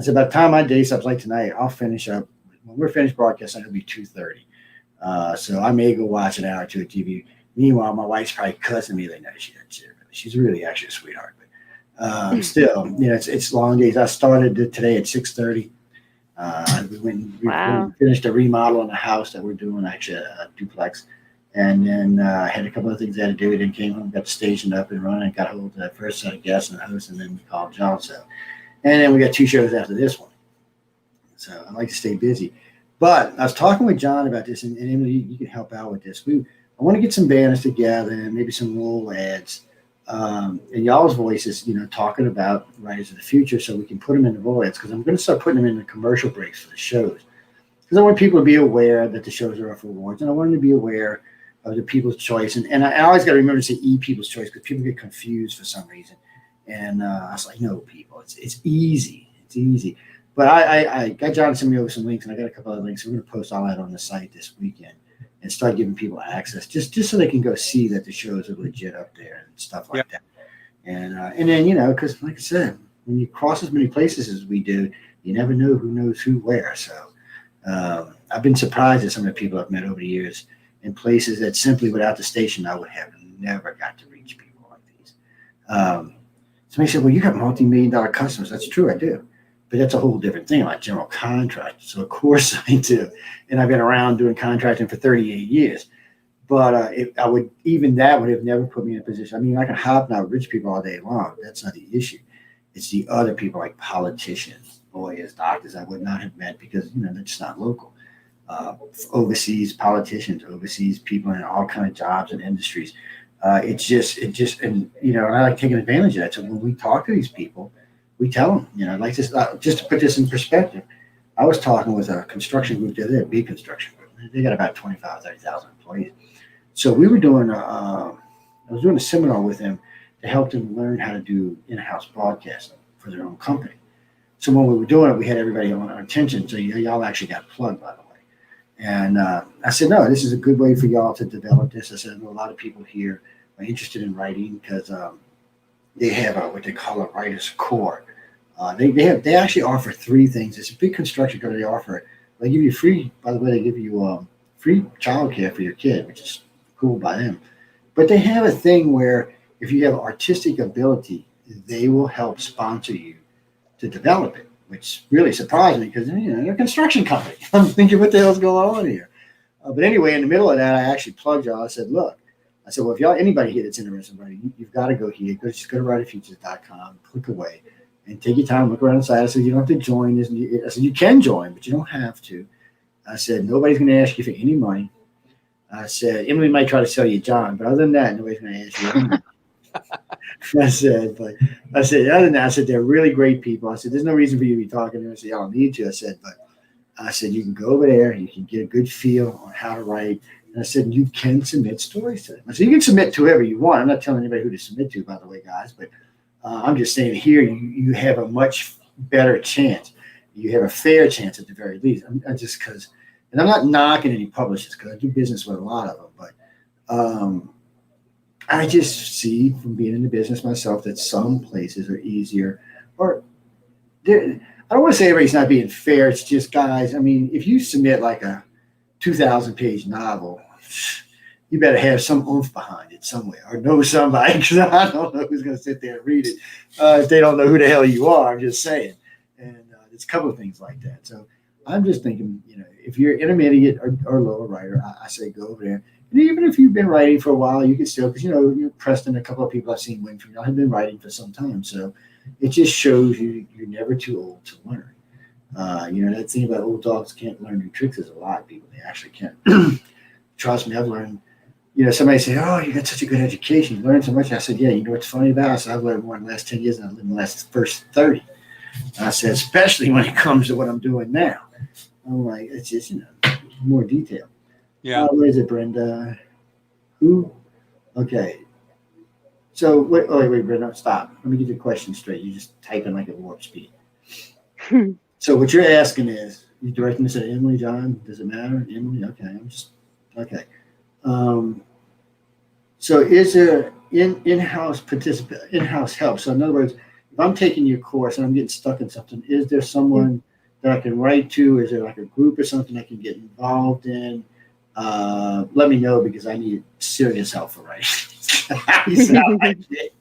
said, by the time my day stops like tonight, I'll finish up. When we're finished broadcasting, it'll be 2:30. So I may go watch an hour or two of TV. Meanwhile, my wife's probably cussing me like, no, she's really actually a sweetheart. But still, it's long days. I started today at 6:30. We finished a remodel on the house that we're doing, actually a duplex. And then I had a couple of things I had to do. Then came home, got the station up and running, got hold of the first set of guests and the host, and then we called John. And then we got 2 shows after this one. So I like to stay busy. But I was talking with John about this, and Emily, you can help out with this. I want to get some banners together and maybe some roll ads and y'all's voices, talking about Writers of the Future so we can put them in the roll ads because I'm going to start putting them in the commercial breaks for the shows. Because I want people to be aware that the shows are up for awards, and I want them to be aware of the People's Choice. And I always got to remember to say People's Choice because people get confused for some reason. And I was like, no, people, it's easy. It's easy. But I got John to send me over some links, and I got a couple other links. So we're going to post all that on the site this weekend and start giving people access just so they can go see that the shows are legit up there and stuff like that. And then, because like I said, when you cross as many places as we do, you never know who knows who where. So I've been surprised at some of the people I've met over the years in places that simply without the station, I would have never got to reach people like these. Somebody said, well, you got multi-million-dollar customers. That's true, I do. But that's a whole different thing, like general contracting. So, of course, I do. And I've been around doing contracting for 38 years. But that would have never put me in a position. I mean, I can hobnob with rich people all day long. That's not the issue. It's the other people like politicians, lawyers, doctors I would not have met because, they're just not local. overseas politicians, overseas people in all kind of jobs and industries. And I like taking advantage of that. So when we talk to these people, we tell them, like this, just to put this in perspective. I was talking with a construction group the other day, a big construction group. They got about 30,000 employees. So we were doing I was doing a seminar with them to help them learn how to do in-house broadcasting for their own company. So when we were doing it, we had everybody on our attention. So y'all actually got plugged, by the way. And I said, no, this is a good way for y'all to develop this. I said, I know a lot of people here are interested in writing because they have what they call a writer's core. They actually offer 3 things. It's a big construction company. They give you free, by the way, they give you free childcare for your kid, which is cool by them. But they have a thing where if you have artistic ability, they will help sponsor you to develop it, which really surprised me because they're a construction company. I'm thinking, what the hell's going on here? But anyway, in the middle of that, I actually plugged y'all. I said, look, well, if anybody here that's interested in writing, you've got to go here. Just go to writerfeatures.com, click away, and take your time, look around the site. I said, you don't have to join this. I said, you can join, but you don't have to. I said, nobody's going to ask you for any money. I said, Emily might try to sell you John, but other than that, nobody's going to ask you any money. I said, other than that, I said, they're really great people. I said, there's no reason for you to be talking to them. I said, I don't need to. I said, you can go over there, you can get a good feel on how to write. And I said, you can submit stories to them. I said, you can submit to whoever you want. I'm not telling anybody who to submit to, by the way, guys, but I'm just saying here, you have a much better chance. You have a fair chance at the very least. And I'm not knocking any publishers because I do business with a lot of them, but I just see from being in the business myself that some places are easier, or I don't want to say everybody's not being fair. It's just, guys, I mean, if you submit like a 2,000-page novel, you better have some oomph behind it somewhere, or know somebody, because I don't know who's going to sit there and read it if they don't know who the hell you are. I'm just saying. And there's a couple of things like that. So I'm just thinking, if you're intermediate or lower writer, I say go over there. And even if you've been writing for a while, you can still, because, Preston, a couple of people I've seen win from y'all have been writing for some time. So it just shows you're never too old to learn. That thing about old dogs can't learn new tricks is a lot of people. They actually can. Trust me, I've learned, somebody say, oh, you got such a good education. You learned so much. I said, yeah, you know what's funny about it? I said, I've learned more in the last 10 years than I've learned in the first 30. And I said, especially when it comes to what I'm doing now. I'm like, it's just, more detail. Yeah. Where is it, Brenda? Who? Okay. So, wait, Brenda, stop. Let me get the question straight. You just typing like at warp speed. So what you're asking is, you directing this at Emily, John? Does it matter? Emily? Okay. Okay. So is there in-house help? So in other words, if I'm taking your course and I'm getting stuck in something, is there someone that I can write to? Is there like a group or something I can get involved in? Let me know, because I need serious help for writing. You sound like it.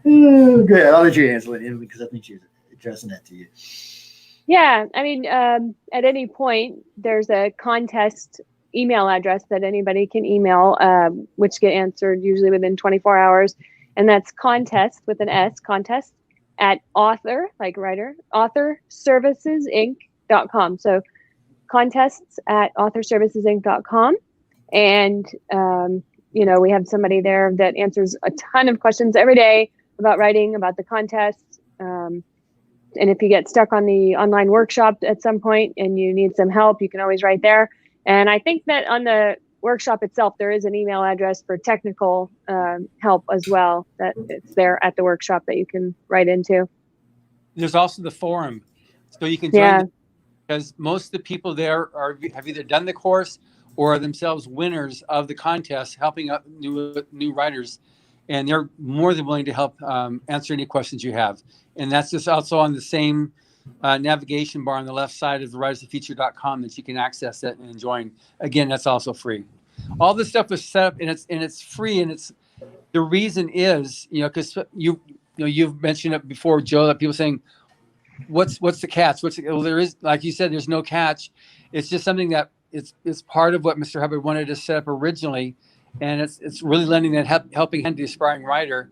Good. I'll let you answer it, because I think she's addressing that to you. Yeah, I mean, at any point, there's a contest email address that anybody can email, which get answered usually within 24 hours. And that's contest with an S, contest at author, like writer, authorservicesinc.com. So contests at authorservicesinc.com. And, we have somebody there that answers a ton of questions every day about writing, about the contest. And if you get stuck on the online workshop at some point and you need some help, you can always write there. And I think that on the workshop itself, there is an email address for technical help as well, that it's there at the workshop that you can write into. There's also the forum. So you can join because most of the people there have either done the course or are themselves winners of the contest, helping out new writers. And they're more than willing to help answer any questions you have. And that's just also on the same navigation bar on the left side of the writersofeature.com that you can access it and join. Again, that's also free. All this stuff is set up and it's free. And the reason is, because you've mentioned it before, Joe, that people saying, what's the catch? Well, there is, like you said, there's no catch. It's just something that it's part of what Mr. Hubbard wanted to set up originally. And it's really lending that helping hand to the aspiring writer.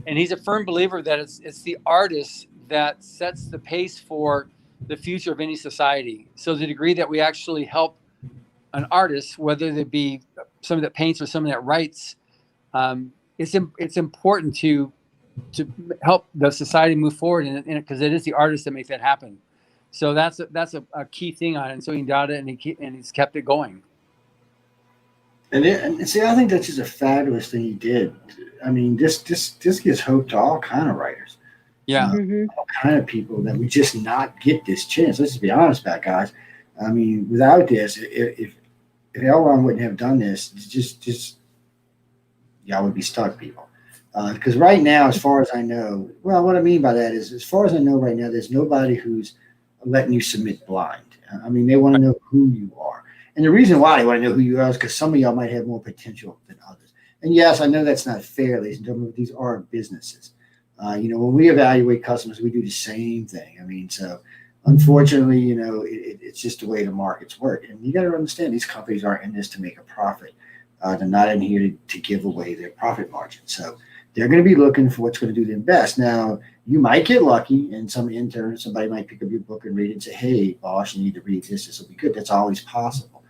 And he's a firm believer that it's the artist that sets the pace for the future of any society. So the degree that we actually help an artist, whether it be someone that paints or someone that writes, it's important to help the society move forward in it, because it is the artist that makes that happen. So that's a key thing on it. And so he got it, and he's kept it going. And see, I think that's just a fabulous thing he did. I mean, this gives hope to all kind of writers. Yeah. All kind of people that would just not get this chance. Let's just be honest about it, guys. I mean, without this, if L. Ron wouldn't have done this, just y'all would be stuck, people. Because right now, as far as I know, well, what I mean by that is, as far as I know right now, there's nobody who's letting you submit blind. I mean, they want to know who you are. And the reason why they want to know who you are is because some of y'all might have more potential than others. And yes, I know that's not fair, ladies and gentlemen, but these are businesses. When we evaluate customers, we do the same thing. I mean, so unfortunately, it's just the way the markets work. And you got to understand, these companies aren't in this to make a profit. They're not in here to give away their profit margin. So they're going to be looking for what's going to do them best. Now, you might get lucky, and some intern, somebody might pick up your book and read it and say, hey, boss, you need to read this. This will be good. That's always possible.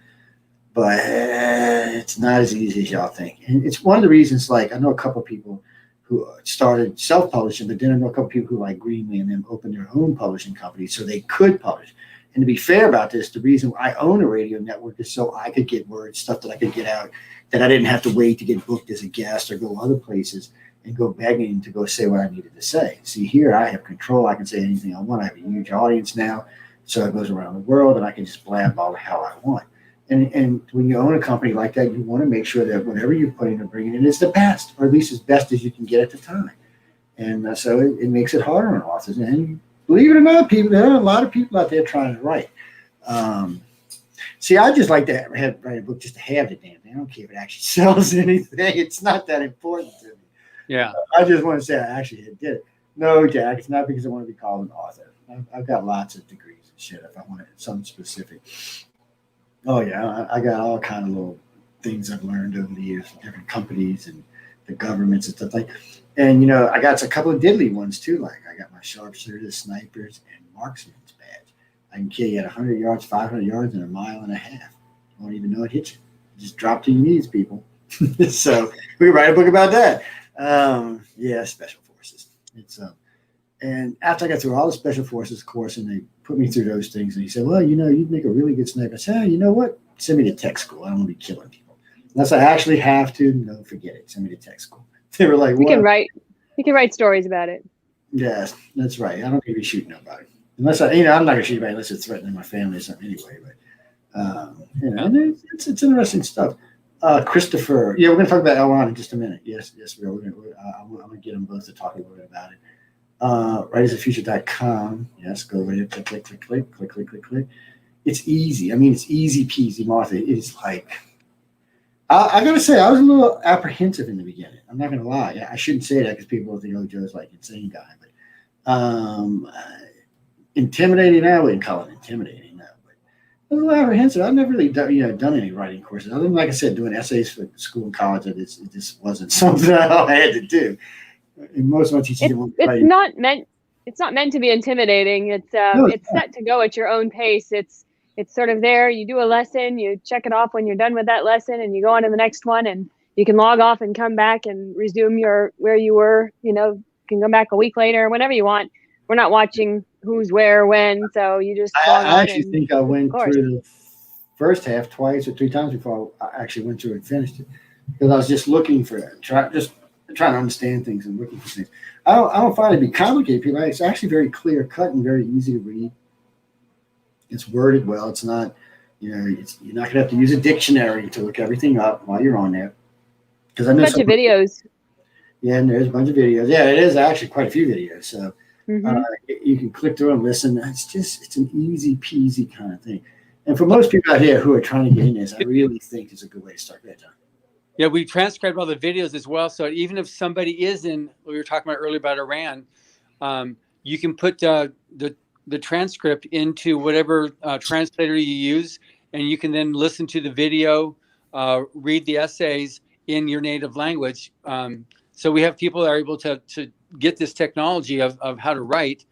But it's not as easy as y'all think. And it's one of the reasons, like, I know a couple of people who started self-publishing, but then I know a couple of people who, like Greenlee and them, opened their own publishing company so they could publish. And to be fair about this, the reason I own a radio network is so I could get words, stuff that I could get out, that I didn't have to wait to get booked as a guest or go other places and go begging to go say what I needed to say. See, here I have control. I can say anything I want. I have a huge audience now, so it goes around the world, and I can just blab all how I want. And when you own a company like that, you want to make sure that whatever you're putting or bringing in is the best, or at least as best as you can get at the time. And so it makes it harder on authors. And believe it or not, there are a lot of people out there trying to write. See, I just like to write a book just to have the damn thing. I don't care if it actually sells anything. It's not that important to me. Yeah. I just want to say I actually did it. No, Jack, it's not because I want to be called an author. I've got lots of degrees and shit if I want something specific. Oh, yeah, I got all kind of little things I've learned over the years from different companies and the governments and stuff like. And, I got a couple of diddly ones, too. Like, I got my sharpshooters, snipers, and marksman's badge. I can kill you at 100 yards, 500 yards, in a mile and a half. You won't even know it hit you. Just drop to your knees, people. So we could write a book about that. Special forces. And after I got through all the special forces course, and they put me through those things, and he said, well, you'd make a really good sniper. I said, hey, you know what? Send me to tech school. I don't want to be killing people. Unless I actually have to, no, forget it. Send me to tech school. They were like, you can write stories about it. Yes, that's right. I don't need to be shooting nobody. Unless I'm not going to shoot anybody unless it's threatening my family or something anyway. But, it's interesting stuff. Christopher, we're going to talk about L. Ron in just a minute. Yes, we are. I'm going to get them both to talk a little bit about it. Writersofthefuture.com. Yes, go over there, click. It's easy. I mean, it's easy peasy, Martha. It's like, I got to say, I was a little apprehensive in the beginning. I'm not going to lie. I shouldn't say that because people will think, oh, Joe's like insane guy. But intimidating, I wouldn't call it intimidating, no. But I was a little apprehensive. I've never really done any writing courses. Other than, like I said, doing essays for school and college, it just wasn't something I had to do. And most of my teachers it's not meant to be intimidating. It's set to go at your own pace. It's sort of there. You do a lesson, you check it off when you're done with that lesson, and you go on to the next one, and you can log off and come back and resume where you were. You can come back a week later, whenever you want. We're not watching who's where when, so you just log on. I actually think I went through the first half twice or three times before I actually went through and finished it, because I was just looking for it, trying to understand things and looking for things. I don't find it to be complicated, people. It's actually very clear cut and very easy to read. It's worded well. It's not, you're not going to have to use a dictionary to look everything up while you're on there. Because I know a bunch of videos. Yeah, and there's a bunch of videos. Yeah, it is actually quite a few videos. So you can click through and listen. It's an easy peasy kind of thing. And for most people out here who are trying to get in this, I really think it's a good way to start that time. Yeah, we transcribed all the videos as well. So even if somebody is in, we were talking about earlier about Iran, you can put the transcript into whatever translator you use, and you can then listen to the video, read the essays in your native language. So we have people that are able to get this technology of how to write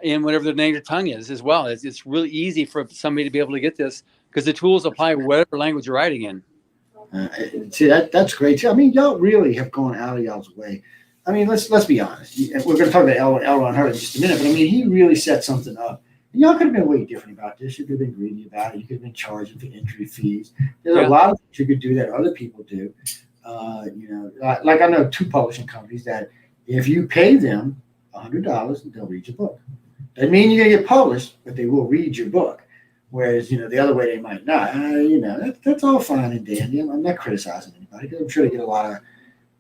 in whatever the native tongue is as well. It's really easy for somebody to be able to get this because the tools apply whatever language you're writing in. See, that's great too. I mean, y'all really have gone out of y'all's way. I mean, let's be honest. We're going to talk about L. Ron Hubbard in just a minute, but I mean, he really set something up. And y'all could have been way different about this. You could have been greedy about it. You could have been charging for entry fees. There's a lot of things you could do that other people do. Like I know 2 publishing companies that if you pay them $100, they'll read your book. Doesn't mean you're going to get published, but they will read your book. Whereas, the other way they might not. That's all fine and dandy. I'm not criticizing anybody because I'm sure they get a lot of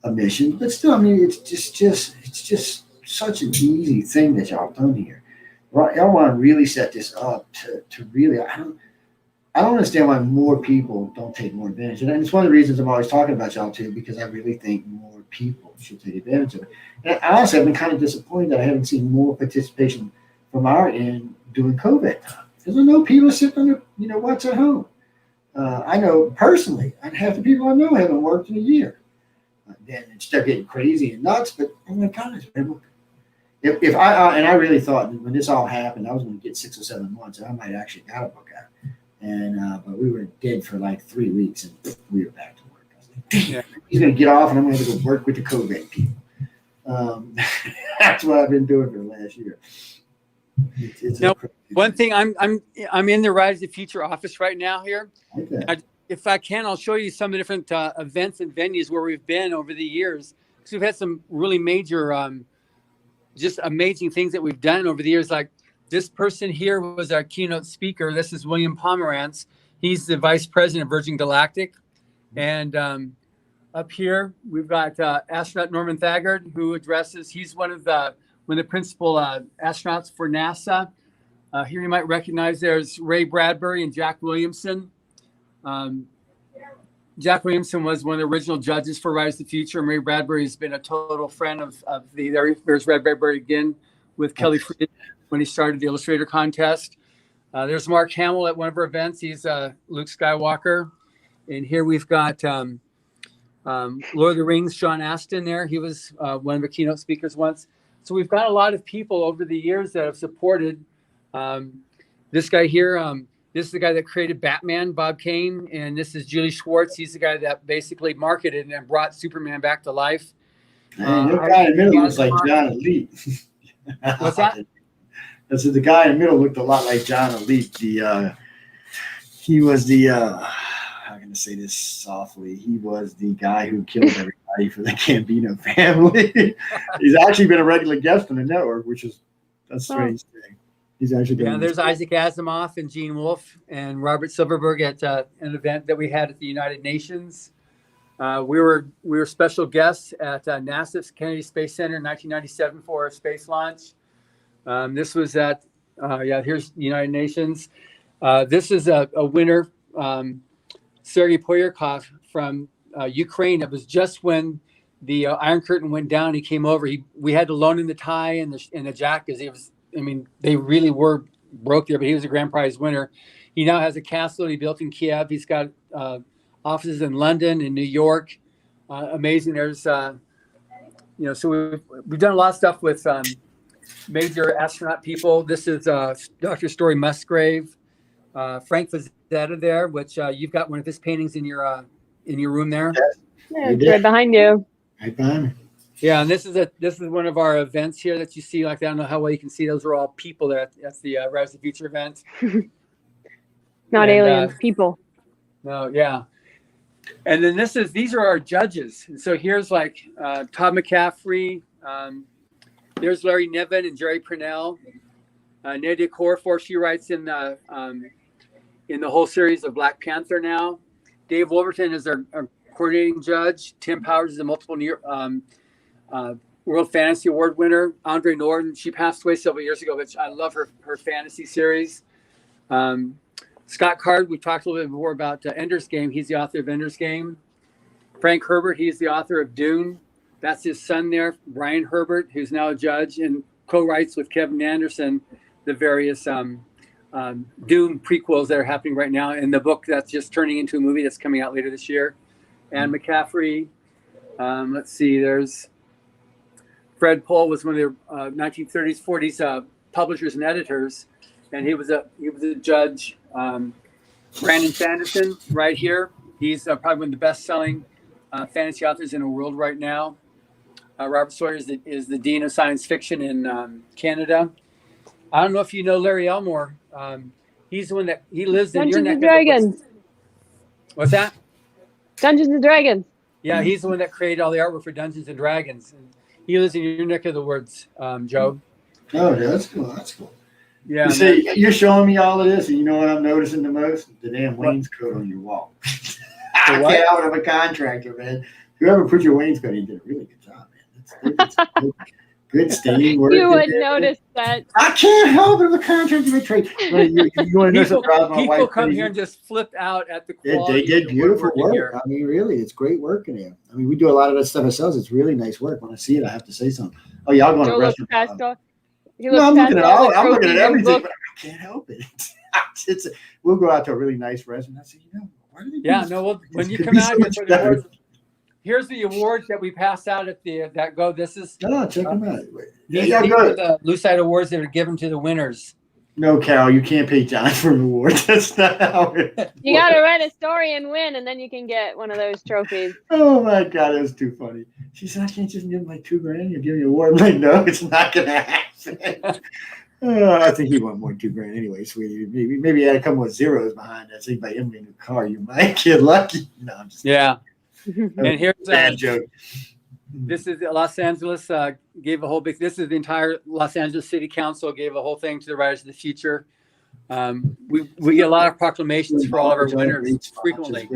omissions. But still, I mean, it's just such an easy thing that y'all done here. Y'all want to really set this up to really. I don't understand why more people don't take more advantage. And it's one of the reasons I'm always talking about y'all too, because I really think more people should take advantage of it. And honestly, I've been kind of disappointed that I haven't seen more participation from our end during COVID time. Because I know people are sitting on their, watch at home. I know personally, half the people I know haven't worked in a year. Then it's still getting crazy and nuts, but oh my gosh, if I really thought when this all happened, I was going to get 6 or 7 months, and I might actually got a book out. And but we were dead for like 3 weeks, and we were back to work. I was like, damn, he's going to get off, and I'm going to go work with the COVID people. That's what I've been doing for the last year. One thing I'm in the Rise of the Future office right now here. Okay. If I can, I'll show you some of the different events and venues where we've been over the years. Because we've had some really major, just amazing things that we've done over the years. Like this person here was our keynote speaker. This is William Pomerantz. He's the vice president of Virgin Galactic. And up here, we've got astronaut Norman Thagard, who addresses. He's one of the principal astronauts for NASA. Here you might recognize there's Ray Bradbury and Jack Williamson. Jack Williamson was one of the original judges for Rise of the Future, and Ray Bradbury has been a total friend of there's Ray Bradbury again with Kelly Freed when he started the Illustrator contest. There's Mark Hamill at one of our events. He's Luke Skywalker. And here we've got Lord of the Rings, Sean Astin there. He was one of the keynote speakers once. So we've got a lot of people over the years that have supported this guy here. This is the guy that created Batman, Bob Kane, and this is Julie Schwartz. He's the guy that basically marketed and brought Superman back to life. The guy in the middle looks like John Elite. What's that? I said the guy in the middle looked a lot like John Elite. He was the how can I say this softly? He was the guy who killed everybody for the Gambino family. He's actually been a regular guest on the network, which is a strange thing. He's actually been. There's Isaac Asimov and Gene Wolfe and Robert Silverberg at an event that we had at the United Nations. We were special guests at NASA's Kennedy Space Center in 1997 for our space launch. This was at here's the United Nations. This is a winner, Sergei Poyarkov from Ukraine. It was just when the Iron Curtain went down. He came over. We had to loan him the tie and the jacket. They really were broke there, but he was a grand prize winner. He now has a castle he built in Kiev. He's got offices in London and New York. Amazing. There's, so we've done a lot of stuff with major astronaut people. This is Dr. Story Musgrave, Frank Frazetta there, which you've got one of his paintings in your room there. Yeah, it's right behind you. Right behind me. Yeah, and this is one of our events here that you see. Like I don't know how well you can see; those are all people. That's the Rise of the Future event. Not aliens, people. No, yeah. And then these are our judges. And so here's like Todd McCaffrey. There's Larry Niven and Jerry Purnell. Nadia Corfor, she writes in the whole series of Black Panther now. Dave Wolverton is our coordinating judge. Tim Powers is a multiple World Fantasy Award winner. Andre Norton, she passed away several years ago, but I love her fantasy series. Scott Card, we talked a little bit more about Ender's Game. He's the author of Ender's Game. Frank Herbert, he's the author of Dune. That's his son there, Brian Herbert, who's now a judge and co-writes with Kevin Anderson the various Dune prequels that are happening right now, and the book that's just turning into a movie that's coming out later this year. And McCaffrey, let's see, there's Fred Pohl was one of the 1930s, 40s publishers and editors, and he was a judge. Brandon Sanderson, right here. He's probably one of the best-selling fantasy authors in the world right now. Robert Sawyer is the dean of science fiction in Canada. I don't know if you know Larry Elmore. He's the one that he lives in your Dungeons neck and of the woods. Dragons. What's that? Dungeons and Dragons. Yeah, he's the one that created all the artwork for Dungeons and Dragons. And he lives in your neck of the woods, Joe. Oh, yeah, that's cool. That's cool. Yeah. You see, you're showing me all of this, and you know what I'm noticing the most? The damn wainscot on your wall. I can't out of a contractor, man. Whoever put your wainscot in did a really good job, man. That's good stain work. You would notice that. I can't help it. The contractor may trade. You want to know something about my people wife? come here and just flip out at the quality. They did beautiful work. Here. I mean, really, it's great work in here. I mean, we do a lot of that stuff ourselves. It's really nice work. When I see it, I have to say something. Oh, yeah, I'll go to a restaurant. I'm looking at everything, but I can't help it. We'll go out to a really nice restaurant. I say, why do they do this? Well, when you come out here for the awards, here's the awards that we passed out at this is. No, check them out. These are the Lucite Awards that are given to the winners. No, Carol, you can't pay John for an award. That's not how it works. You got to write a story and win, and then you can get one of those trophies. Oh, my God, that was too funny. She said, I can't just give him like $2,000. You'll give me an award. I'm like, no, it's not going to happen. I think he won more than $2,000 anyway, sweetie. Maybe he had a couple of zeros behind that. So by him in the car, you might get lucky. No, I'm just kidding. And here's bad joke. This is Los Angeles gave a whole big. This is the entire Los Angeles City Council gave a whole thing to the Writers of the Future. We get a lot of proclamations for all of our winners frequently.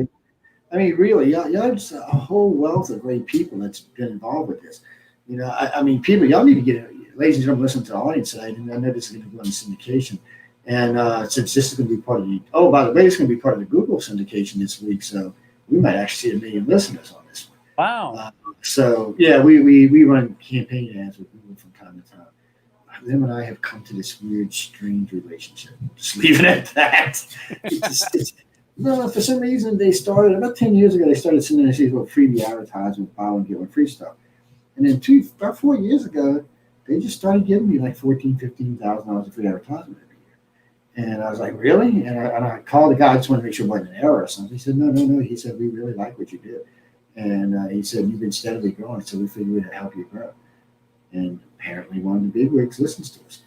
I mean, really, y'all just a whole wealth of great people that's been involved with this. I mean, people, y'all need to get it. Ladies and gentlemen, listen to the audience tonight, and I know this is going to go on syndication. And since this is going to be part of by the way, it's going to be part of the Google syndication this week, so we might actually see 1 million listeners on this one. Wow. So yeah, we run campaign ads with Google from time to time. Them and I have come to this weird, strange relationship. Just leave it at that. For some reason they started about 10 years ago. They started sending us these little freebie advertisements, buy one get one free stuff. And then about 4 years ago, they just started giving me like $14,000-$15,000 of free advertisement every year. And I was like, really? And I called the guy. I just wanted to make sure it wasn't an error or something. He said, no. He said, we really like what you do. And he said, you've been steadily growing, so we figured we'd help you grow. And apparently one of the bigwigs listens to us.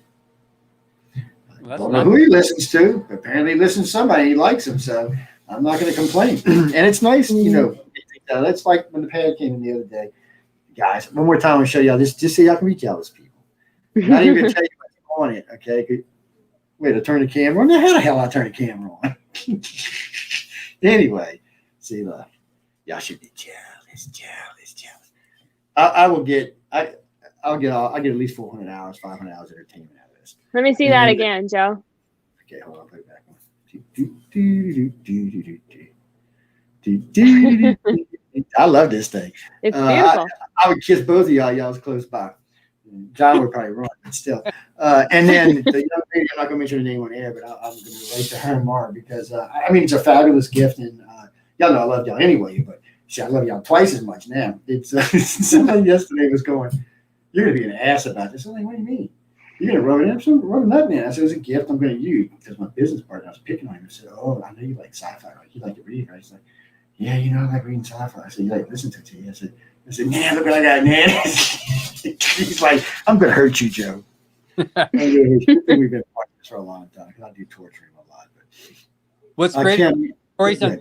I don't know who he listens to, but apparently he listens to somebody. He likes him, so I'm not going to complain. And it's nice, that's like when the pad came in the other day. Guys, one more time, I'll show y'all this just so y'all can be jealous, people. I'm not even going to tell you what's on it, okay? Wait, I turn the camera on? How the hell I turn the camera on? Anyway, see, look. Y'all should be jealous. I'll get at least 400 hours, 500 hours of entertainment out of this. Let me see that again, Joe. Okay, hold on, put it back on. I love this thing. It's beautiful. I would kiss both of y'all. Y'all's close by. John would probably run, but still. And then the young lady, I'm not going to mention her name on air, but I'm going to relate to her more because, it's a fabulous gift. And y'all know I love y'all anyway, but I love y'all twice as much now. It's somebody yesterday was going, you're going to be an ass about this. I'm like, what do you mean? You're going to rub it in? I'm rubbing nothing in. I said, it's a gift I'm going to use because my business partner, I was picking on him. I said, oh, I know you like sci-fi. You like to read, right? He's like, yeah, I like reading sci-fi. I said, you like listen to it? I said, man, look what I got, man. He's like, I'm going to hurt you, Joe. We've been partners for a long time. I do torture him a lot. But what's great stories on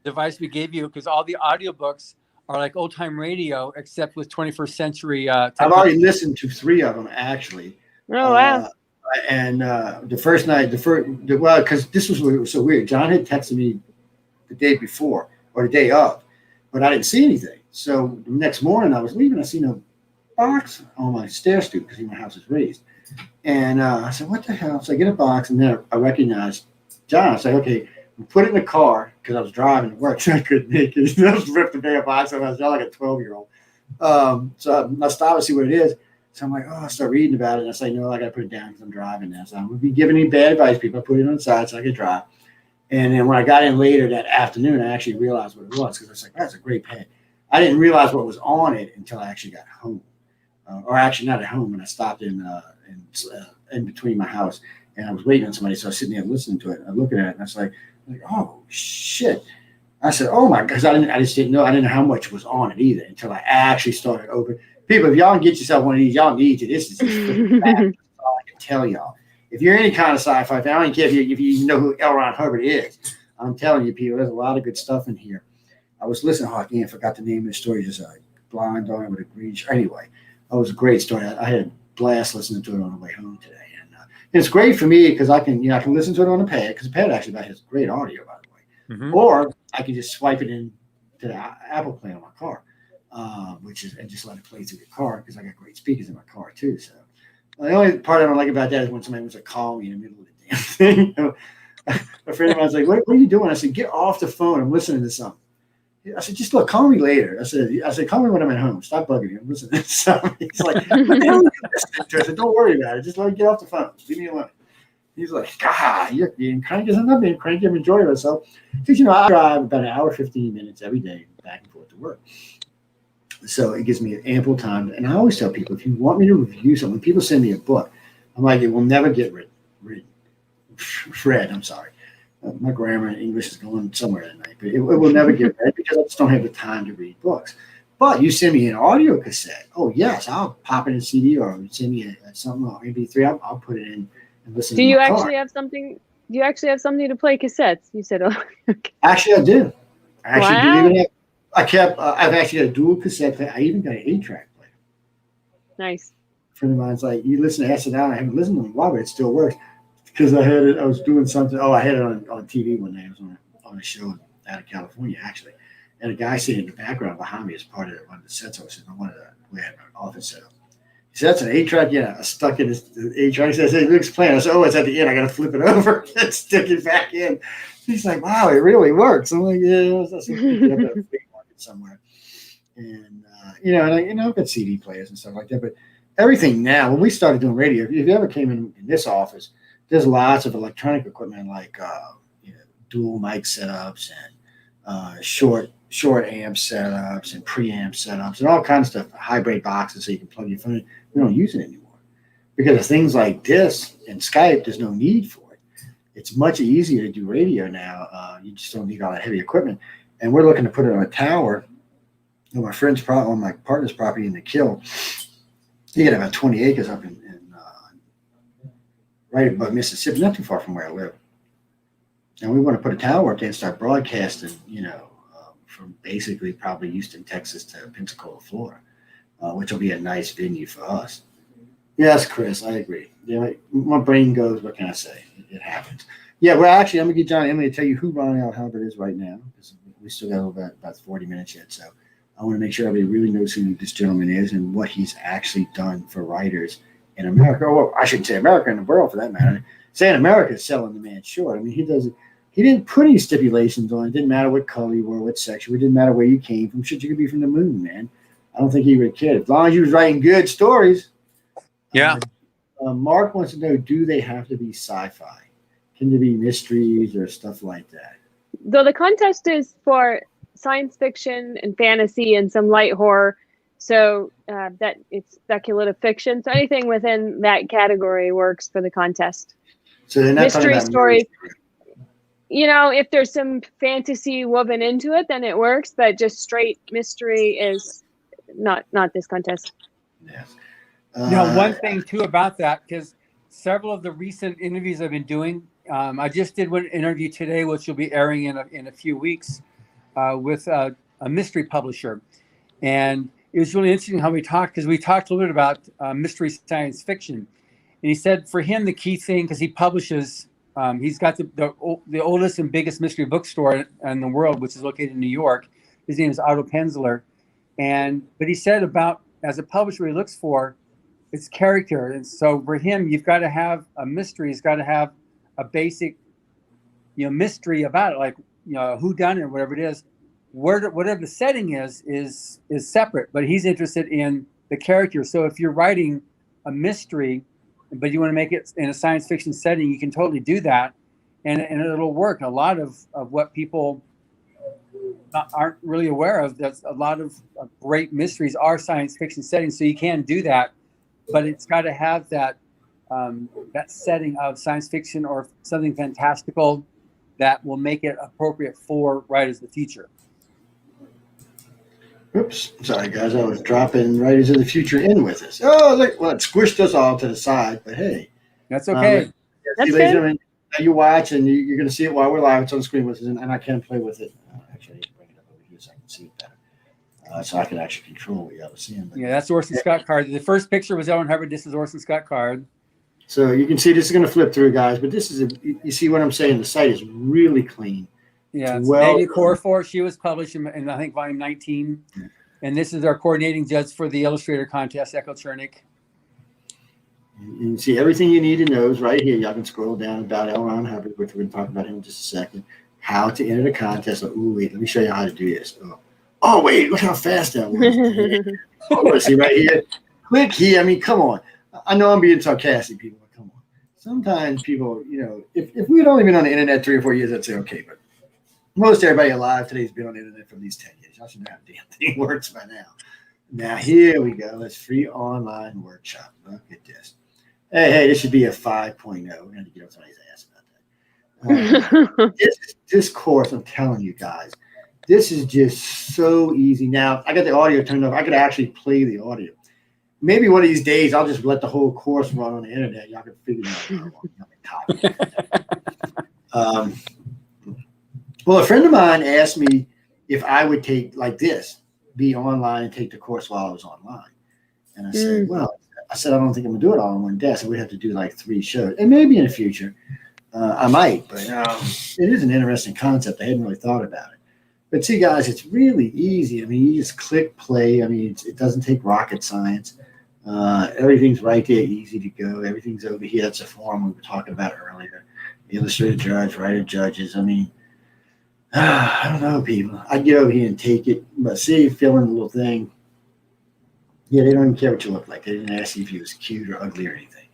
device we gave you because all the audiobooks are like old time radio except with 21st century I've already listened to 3 of them actually. Oh wow. And the first night because this was so weird. John had texted me the day before or the day of, but I didn't see anything. So the next morning I was leaving, I seen a box on my stair stoop because my house is raised. And I said, what the hell? So I get a box and then I recognized John. I said, okay, put it in the car because I was driving to work, so I couldn't make it. I just ripped the damn box off. I was like a 12-year-old. So I stopped to see what it is. So I'm like, I start reading about it. And I say, no, I got to put it down because I'm driving now. So I'm going to be giving any bad advice, people. I put it on the side so I could drive. And then when I got in later that afternoon, I actually realized what it was because I was like, that's a great pen. I didn't realize what was on it until I actually got home. Or actually not at home when I stopped in in between my house, and I was waiting on somebody, so I was sitting there listening to it. And I'm looking at it, and I was like, oh shit. I said, oh my, because I just didn't know. I didn't know how much was on it either until I actually started opening. People, if y'all can get yourself one of these, y'all need to. This is just freaking bad. That's all I can tell y'all. If you're any kind of sci-fi fan, I don't care if you know who L. Ron Hubbard is. I'm telling you, people, there's a lot of good stuff in here. I was listening. Oh, again, I forgot the name of the story. Just a blind dog with a green shirt. Anyway, it was a great story. I had a blast listening to it on the way home today. And it's great for me because I can listen to it on the pad, because the pad actually has great audio, by the way. Mm-hmm. Or I can just swipe it in to the Apple Play on my car, and just let it play through the car, because I got great speakers in my car too. So the only part I don't like about that is when somebody wants to call me in the middle of the damn thing. A friend of mine was like, what are you doing? I said, get off the phone. I'm listening to something. I said, just look, call me later. I said, call me when I'm at home. Stop bugging me. I'm listening to something. He's like, what the hell are you listening to? I said, don't worry about it. Just let me get off the phone. Leave me alone. He's like, God, you're being cranky. I'm not being cranky. I'm enjoying myself. Because, I drive about an hour, 15 minutes every day back and forth to work. So it gives me ample time. And I always tell people, if you want me to review something, when people send me a book, I'm like, it will never get read. I'm sorry. My grammar in English is going somewhere tonight, but it will never get read because I just don't have the time to read books. But you send me an audio cassette. Oh, yes, I'll pop it in CD, or send me something on MP3. I'll put it in and listen. Do you actually have something? Do you actually have something to play cassettes? You said, oh. Okay. Actually, I do. I actually do. I've actually got a dual cassette player. I even got an 8-track player. Nice. A friend of mine's like, you listen to S&L. I haven't listened to them in a while, but it still works. Because I had it, I was doing something. Oh, I had it on TV one day. I was on a show out of California, actually. And a guy sitting in the background behind me as part of one of the sets I was in. We had an office set up. He said, that's an 8-track. Yeah, I stuck in his 8-track. He says, hey, Luke's playing. I said, oh, it's at the end. I got to flip it over and stick it back in. He's like, wow, it really works. I'm like, yeah, that's a free market somewhere. And, I've got CD players and stuff like that. But everything now, when we started doing radio, if you ever came in this office, there's lots of electronic equipment like dual mic setups and short amp setups and preamp setups and all kinds of stuff, hybrid boxes so you can plug your phone in. We don't use it anymore because of things like this and Skype. There's no need for it. It's much easier to do radio now. You just don't need all that heavy equipment. And we're looking to put it on a tower on my on my partner's property in the Kill. He got about 20 acres up in right above Mississippi, not too far from where I live. And we want to put a tower up there and start broadcasting, from basically probably Houston, Texas to Pensacola, Florida, which will be a nice venue for us. Yes, Chris, I agree. My brain goes, what can I say? It happens. Yeah, well, actually, I'm going to get John Emily to tell you who Ron L. Hubbard is right now, because we still got about 40 minutes yet. So I want to make sure everybody really knows who this gentleman is and what he's actually done for writers in America. Well, I shouldn't say America, in the world for that matter. Saying America is selling the man short. I mean, he didn't put any stipulations on it. It didn't matter what color you were, what sex you were. It didn't matter where you came from. Shit, you could be from the moon, man. I don't think he would have cared. As long as you was writing good stories. Yeah. Mark wants to know, do they have to be sci-fi? Can there be mysteries or stuff like that? Though the contest is for science fiction and fantasy and some light horror. So that it's speculative fiction. So anything within that category works for the contest. So they're not mystery stories. If there's some fantasy woven into it, then it works. But just straight mystery is not this contest. Yes. One thing too about that, because several of the recent interviews I've been doing, I just did one interview today, which will be airing in a few weeks, with a mystery publisher, and it was really interesting how we talked, because we talked a little bit about mystery science fiction. And he said for him, the key thing, because he publishes, he's got the oldest and biggest mystery bookstore in the world, which is located in New York. His name is Otto Penzler. But he said about, as a publisher, what he looks for, it's character. And so for him, you've got to have a mystery. It's got to have a basic, mystery about it, like, who done it or whatever it is. Whatever the setting is separate, but he's interested in the character. So if you're writing a mystery, but you want to make it in a science fiction setting, you can totally do that, and it'll work. A lot of what people aren't really aware of, that's a lot of great mysteries are science fiction settings, so you can do that, but it's got to have that that setting of science fiction or something fantastical that will make it appropriate for writers of the future. Oops, sorry guys, I was dropping Writers of the Future in with us. Oh, look, well, it squished us all to the side, but hey. That's okay. That's ladies and good. gentlemen, you watch, and you're going to see it while we're live. It's on the screen with us, and I can play with it. Actually, I need to bring it up over here so I can see it better. So I can actually control what y'all are seeing. Yeah, that's Orson Scott Card. The first picture was Ellen Hubbard. This is Orson Scott Card. So you can see this is going to flip through, guys, but this is, you see what I'm saying? The site is really clean. Yeah, it's well Nadia Corfor. She was published in, I think, volume 19. And this is our coordinating judge for the illustrator contest, Echo Chernick. You can see everything you need to know is right here. Y'all can scroll down about L. Ron Hubbard, which we're going to talk about him in just a second. How to enter the contest. Ooh, wait, let me show you how to do this. Oh wait, look how fast that was. See right here? Click here. I mean, come on. I know I'm being sarcastic, people, but come on. Sometimes people, if we had only been on the internet 3 or 4 years, I'd say okay, but most everybody alive today has been on the internet for at least 10 years. I should know how the damn thing works by now. Now, here we go. Let's free online workshop. Look at this. Hey, this should be a 5.0. We're going to get on somebody's ass about that. This course, I'm telling you guys, this is just so easy. Now, I got the audio turned off. I could actually play the audio. Maybe one of these days, I'll just let the whole course run on the internet. Y'all can figure it out. Well, a friend of mine asked me if I would take like this, be online and take the course while I was online. And I said, I don't think I'm going to do it all in one day. I said, we'd have to do like 3 shows. And maybe in the future, I might. But it is an interesting concept. I hadn't really thought about it. But see, guys, it's really easy. I mean, you just click play. I mean, it doesn't take rocket science. Everything's right there, easy to go. Everything's over here. That's a form we were talking about earlier. The illustrator judge, writer judges. I mean, I don't know, people. I'd get over here and take it. But see, fill in the little thing. Yeah, they don't even care what you look like. They didn't ask you if you was cute or ugly or anything.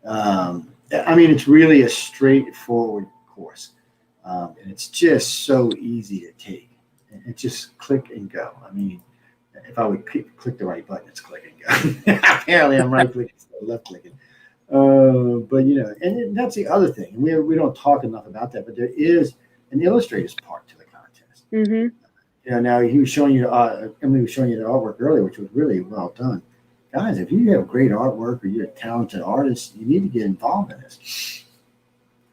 I mean, it's really a straightforward course. And it's just so easy to take. And just click and go. I mean, if I would click the right button, it's click and go. Apparently, I'm right clicking instead of left clicking. But, and that's the other thing. We don't talk enough about that, but there is an illustrator's part to the contest. Mm-hmm. Now he was showing you, Emily was showing you the artwork earlier, which was really well done. Guys, if you have great artwork or you're a talented artist, you need to get involved in this.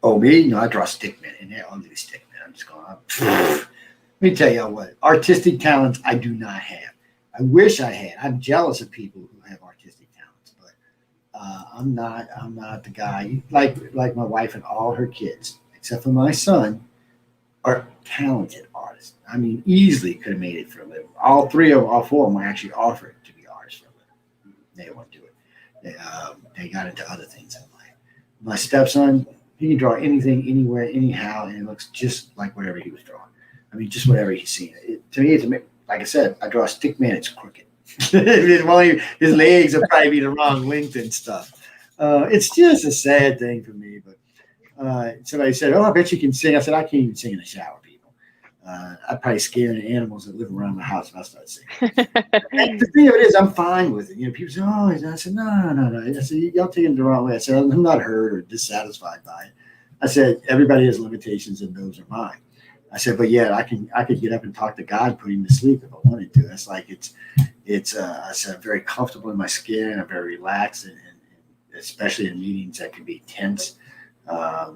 Oh, me? I draw stickmen, and they're ugly stickmen. I'm just going, let me tell you what, artistic talents I do not have. I wish I had. I'm jealous of people who have artistic talents, but I'm not the guy. Like my wife and all her kids, except for my son, are talented artists. I mean, easily could have made it for a living. All 4 of them were actually offered to be artists for a living. They didn't want to do it. They got into other things in life. My stepson, he can draw anything, anywhere, anyhow, and it looks just like whatever he was drawing. I mean, just whatever he's seen. To me, like I said, I draw a stick man, it's crooked. His legs will probably be the wrong length and stuff. It's just a sad thing for me, but somebody said, I bet you can sing. I said, I can't even sing in the shower, people. I'd probably scare the animals that live around my house if I start singing. The thing of it is, I'm fine with it. People say, I said, no. I said, y'all taking it the wrong way. I said, I'm not hurt or dissatisfied by it. I said, everybody has limitations and those are mine. I said, but yeah, I could get up and talk to God, put him to sleep if I wanted to. It's like I said, I'm very comfortable in my skin. I'm very relaxed, and especially in meetings that can be tense. A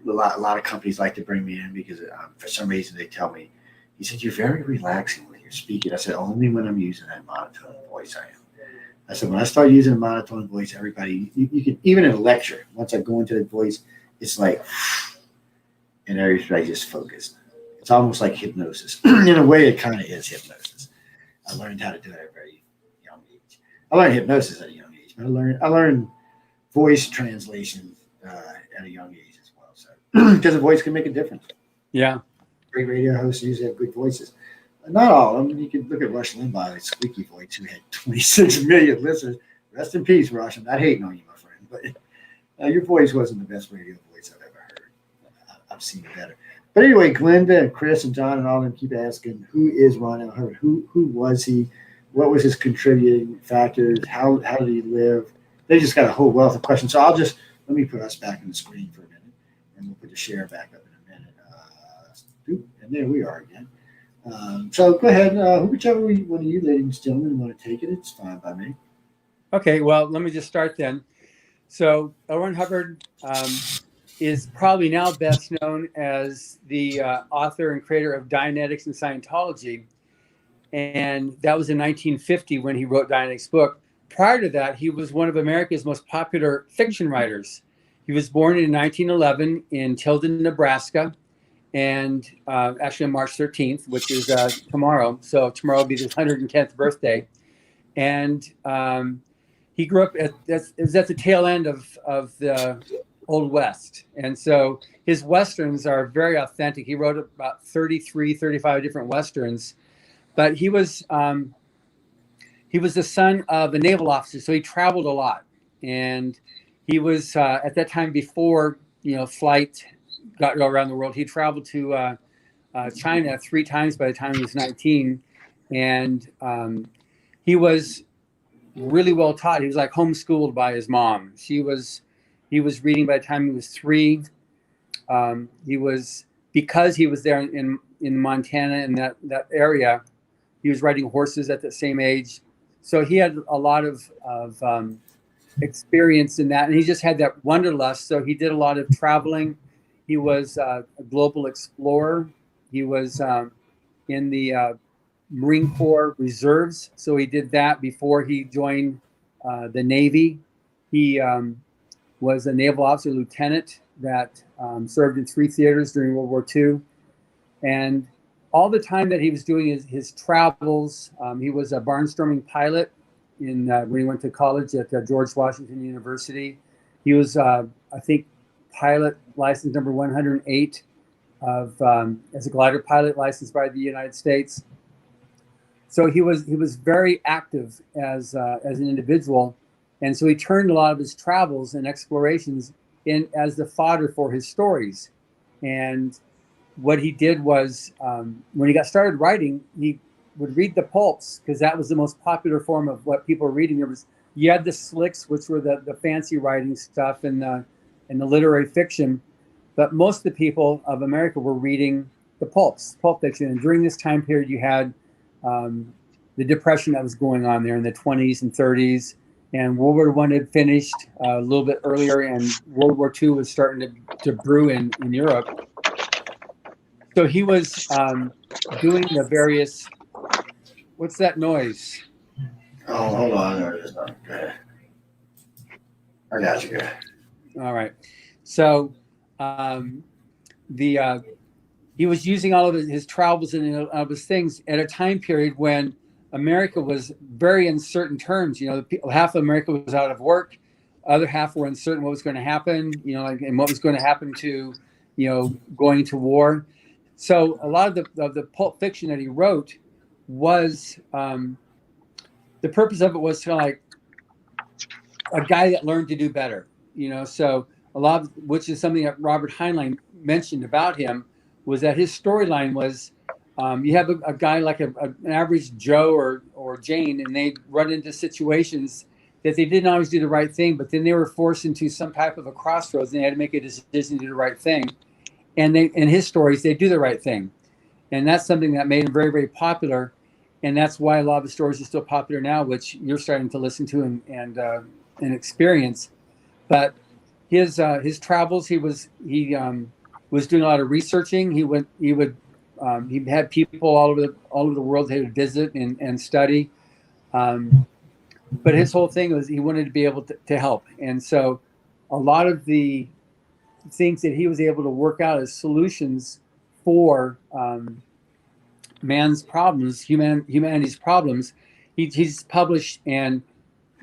lot of companies like to bring me in because for some reason they tell me, he said, you're very relaxing when you're speaking. I said, only when I'm using that monotone voice I am. I said, when I start using a monotone voice, everybody, you can, even in a lecture, once I go into the voice, it's like, and everybody just focused. It's almost like hypnosis. In a way, it kind of is hypnosis. I learned how to do it at a very young age. I learned hypnosis at a young age, but I learned voice translation at a young age as well. So, because a voice can make a difference. Yeah. Great radio hosts usually have good voices. Not all. I mean, you can look at Rush Limbaugh, his squeaky voice, who had 26 million listeners. Rest in peace, Rush. I'm not hating on you, my friend, but your voice wasn't the best radio voice I've ever heard. I've seen better. But anyway, Glenda and Chris and John and all of them keep asking, who is Ron L. Hubbard? Who was he? What was his contributing factors? How did he live? they just got a whole wealth of questions. So let me put us back on the screen for a minute, and we'll put the share back up in a minute. And there we are again. So go ahead, whichever one of you ladies and gentlemen want to take it, it's fine by me. Okay, well, let me just start then. So L. Ron Hubbard is probably now best known as the author and creator of Dianetics and Scientology. And that was in 1950 when he wrote Dianetics book. Prior to that, he was one of America's most popular fiction writers. He was born in 1911 in Tilden, Nebraska, and actually on March 13th, which is tomorrow. So tomorrow will be his 110th birthday. And he grew up at the tail end of the Old West. And so his Westerns are very authentic. He wrote about 35 different Westerns, but he was the son of a naval officer. So he traveled a lot. And he was, at that time before, flight got around the world, he traveled to China 3 times by the time he was 19. And he was really well taught. He was like homeschooled by his mom. He was reading by the time he was 3. Because he was there in Montana in that area, he was riding horses at the same age. So he had a lot of experience in that, and he just had that wanderlust. So he did a lot of traveling. He was a global explorer. He was in the Marine Corps Reserves. So he did that before he joined the Navy. He was a naval officer lieutenant that served in 3 theaters during World War II. And all the time that he was doing his travels, he was a barnstorming pilot when he went to college at George Washington University. He was, I think, pilot license number 108 as a glider pilot licensed by the United States. So he was very active as an individual, and so he turned a lot of his travels and explorations in as the fodder for his stories. And what he did was, when he got started writing, he would read the pulps, because that was the most popular form of what people were reading. You had the slicks, which were the fancy writing stuff and the literary fiction, but most of the people of America were reading the pulp fiction. And during this time period, you had the Depression that was going on there in the 20s and 30s, and World War I had finished a little bit earlier, and World War II was starting to brew in Europe. So he was doing the various. What's that noise? Oh, hold on. There it is. Okay. I got you. All right. So he was using all of his travels and of his things at a time period when America was very uncertain terms. Half of America was out of work, other half were uncertain what was going to happen. And what was going to happen to, going to war. So a lot of the pulp fiction that he wrote was the purpose of it was kind of like a guy that learned to do better. So a lot of, which is something that Robert Heinlein mentioned about him, was that his storyline was you have a guy like an average Joe or Jane, and they run into situations that they didn't always do the right thing, but then they were forced into some type of a crossroads, and they had to make a decision to do the right thing. And in his stories, they do the right thing. And that's something that made him very, very popular. And that's why a lot of the stories are still popular now, which you're starting to listen to and experience. But his travels, he was doing a lot of researching. He had people all over the world that he would visit and study. But his whole thing was he wanted to be able to help. And so a lot of the things that he was able to work out as solutions for man's problems, humanity's problems, he's published. And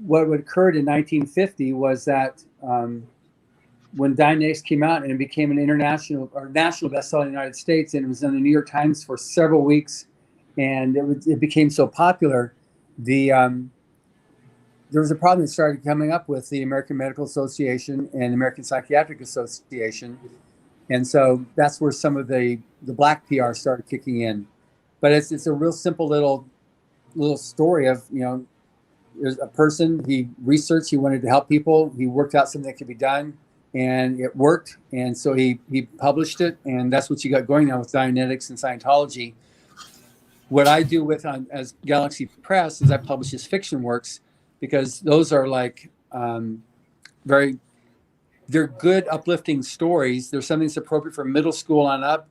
what occurred in 1950 was that when Dianetics came out and it became an international or national bestseller in the United States, and it was in the New York Times for several weeks, and it became so popular, there was a problem that started coming up with the American Medical Association and the American Psychiatric Association. And so that's where some of the black PR started kicking in. But it's a real simple little story of, there's a person, he researched, he wanted to help people. He worked out something that could be done, and it worked. And so he published it, and that's what you got going now with Dianetics and Scientology. What I do with as Galaxy Press is I publish his fiction works, because those are like they're good, uplifting stories. There's something that's appropriate for middle school on up.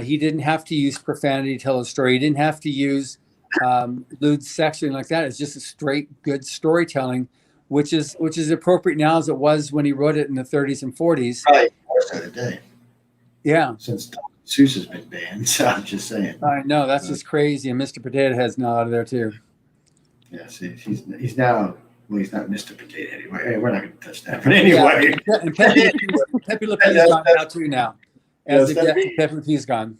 He didn't have to use profanity to tell a story. He didn't have to use lewd sex or anything like that. It's just a straight, good storytelling, which is appropriate now as it was when he wrote it in the 30s and 40s. Probably more so today. Yeah. Since Dr. Seuss has been banned, so I'm just saying. I know, that's just crazy. And Mr. Potato Head's now out of there too. Yeah, see, he's now, well, he's not Mr. Potato anyway. Hey, we're not going to touch that. But anyway. Yeah. And Pepe Le Pew's gone now too now. As Pepe Le Pew's gone.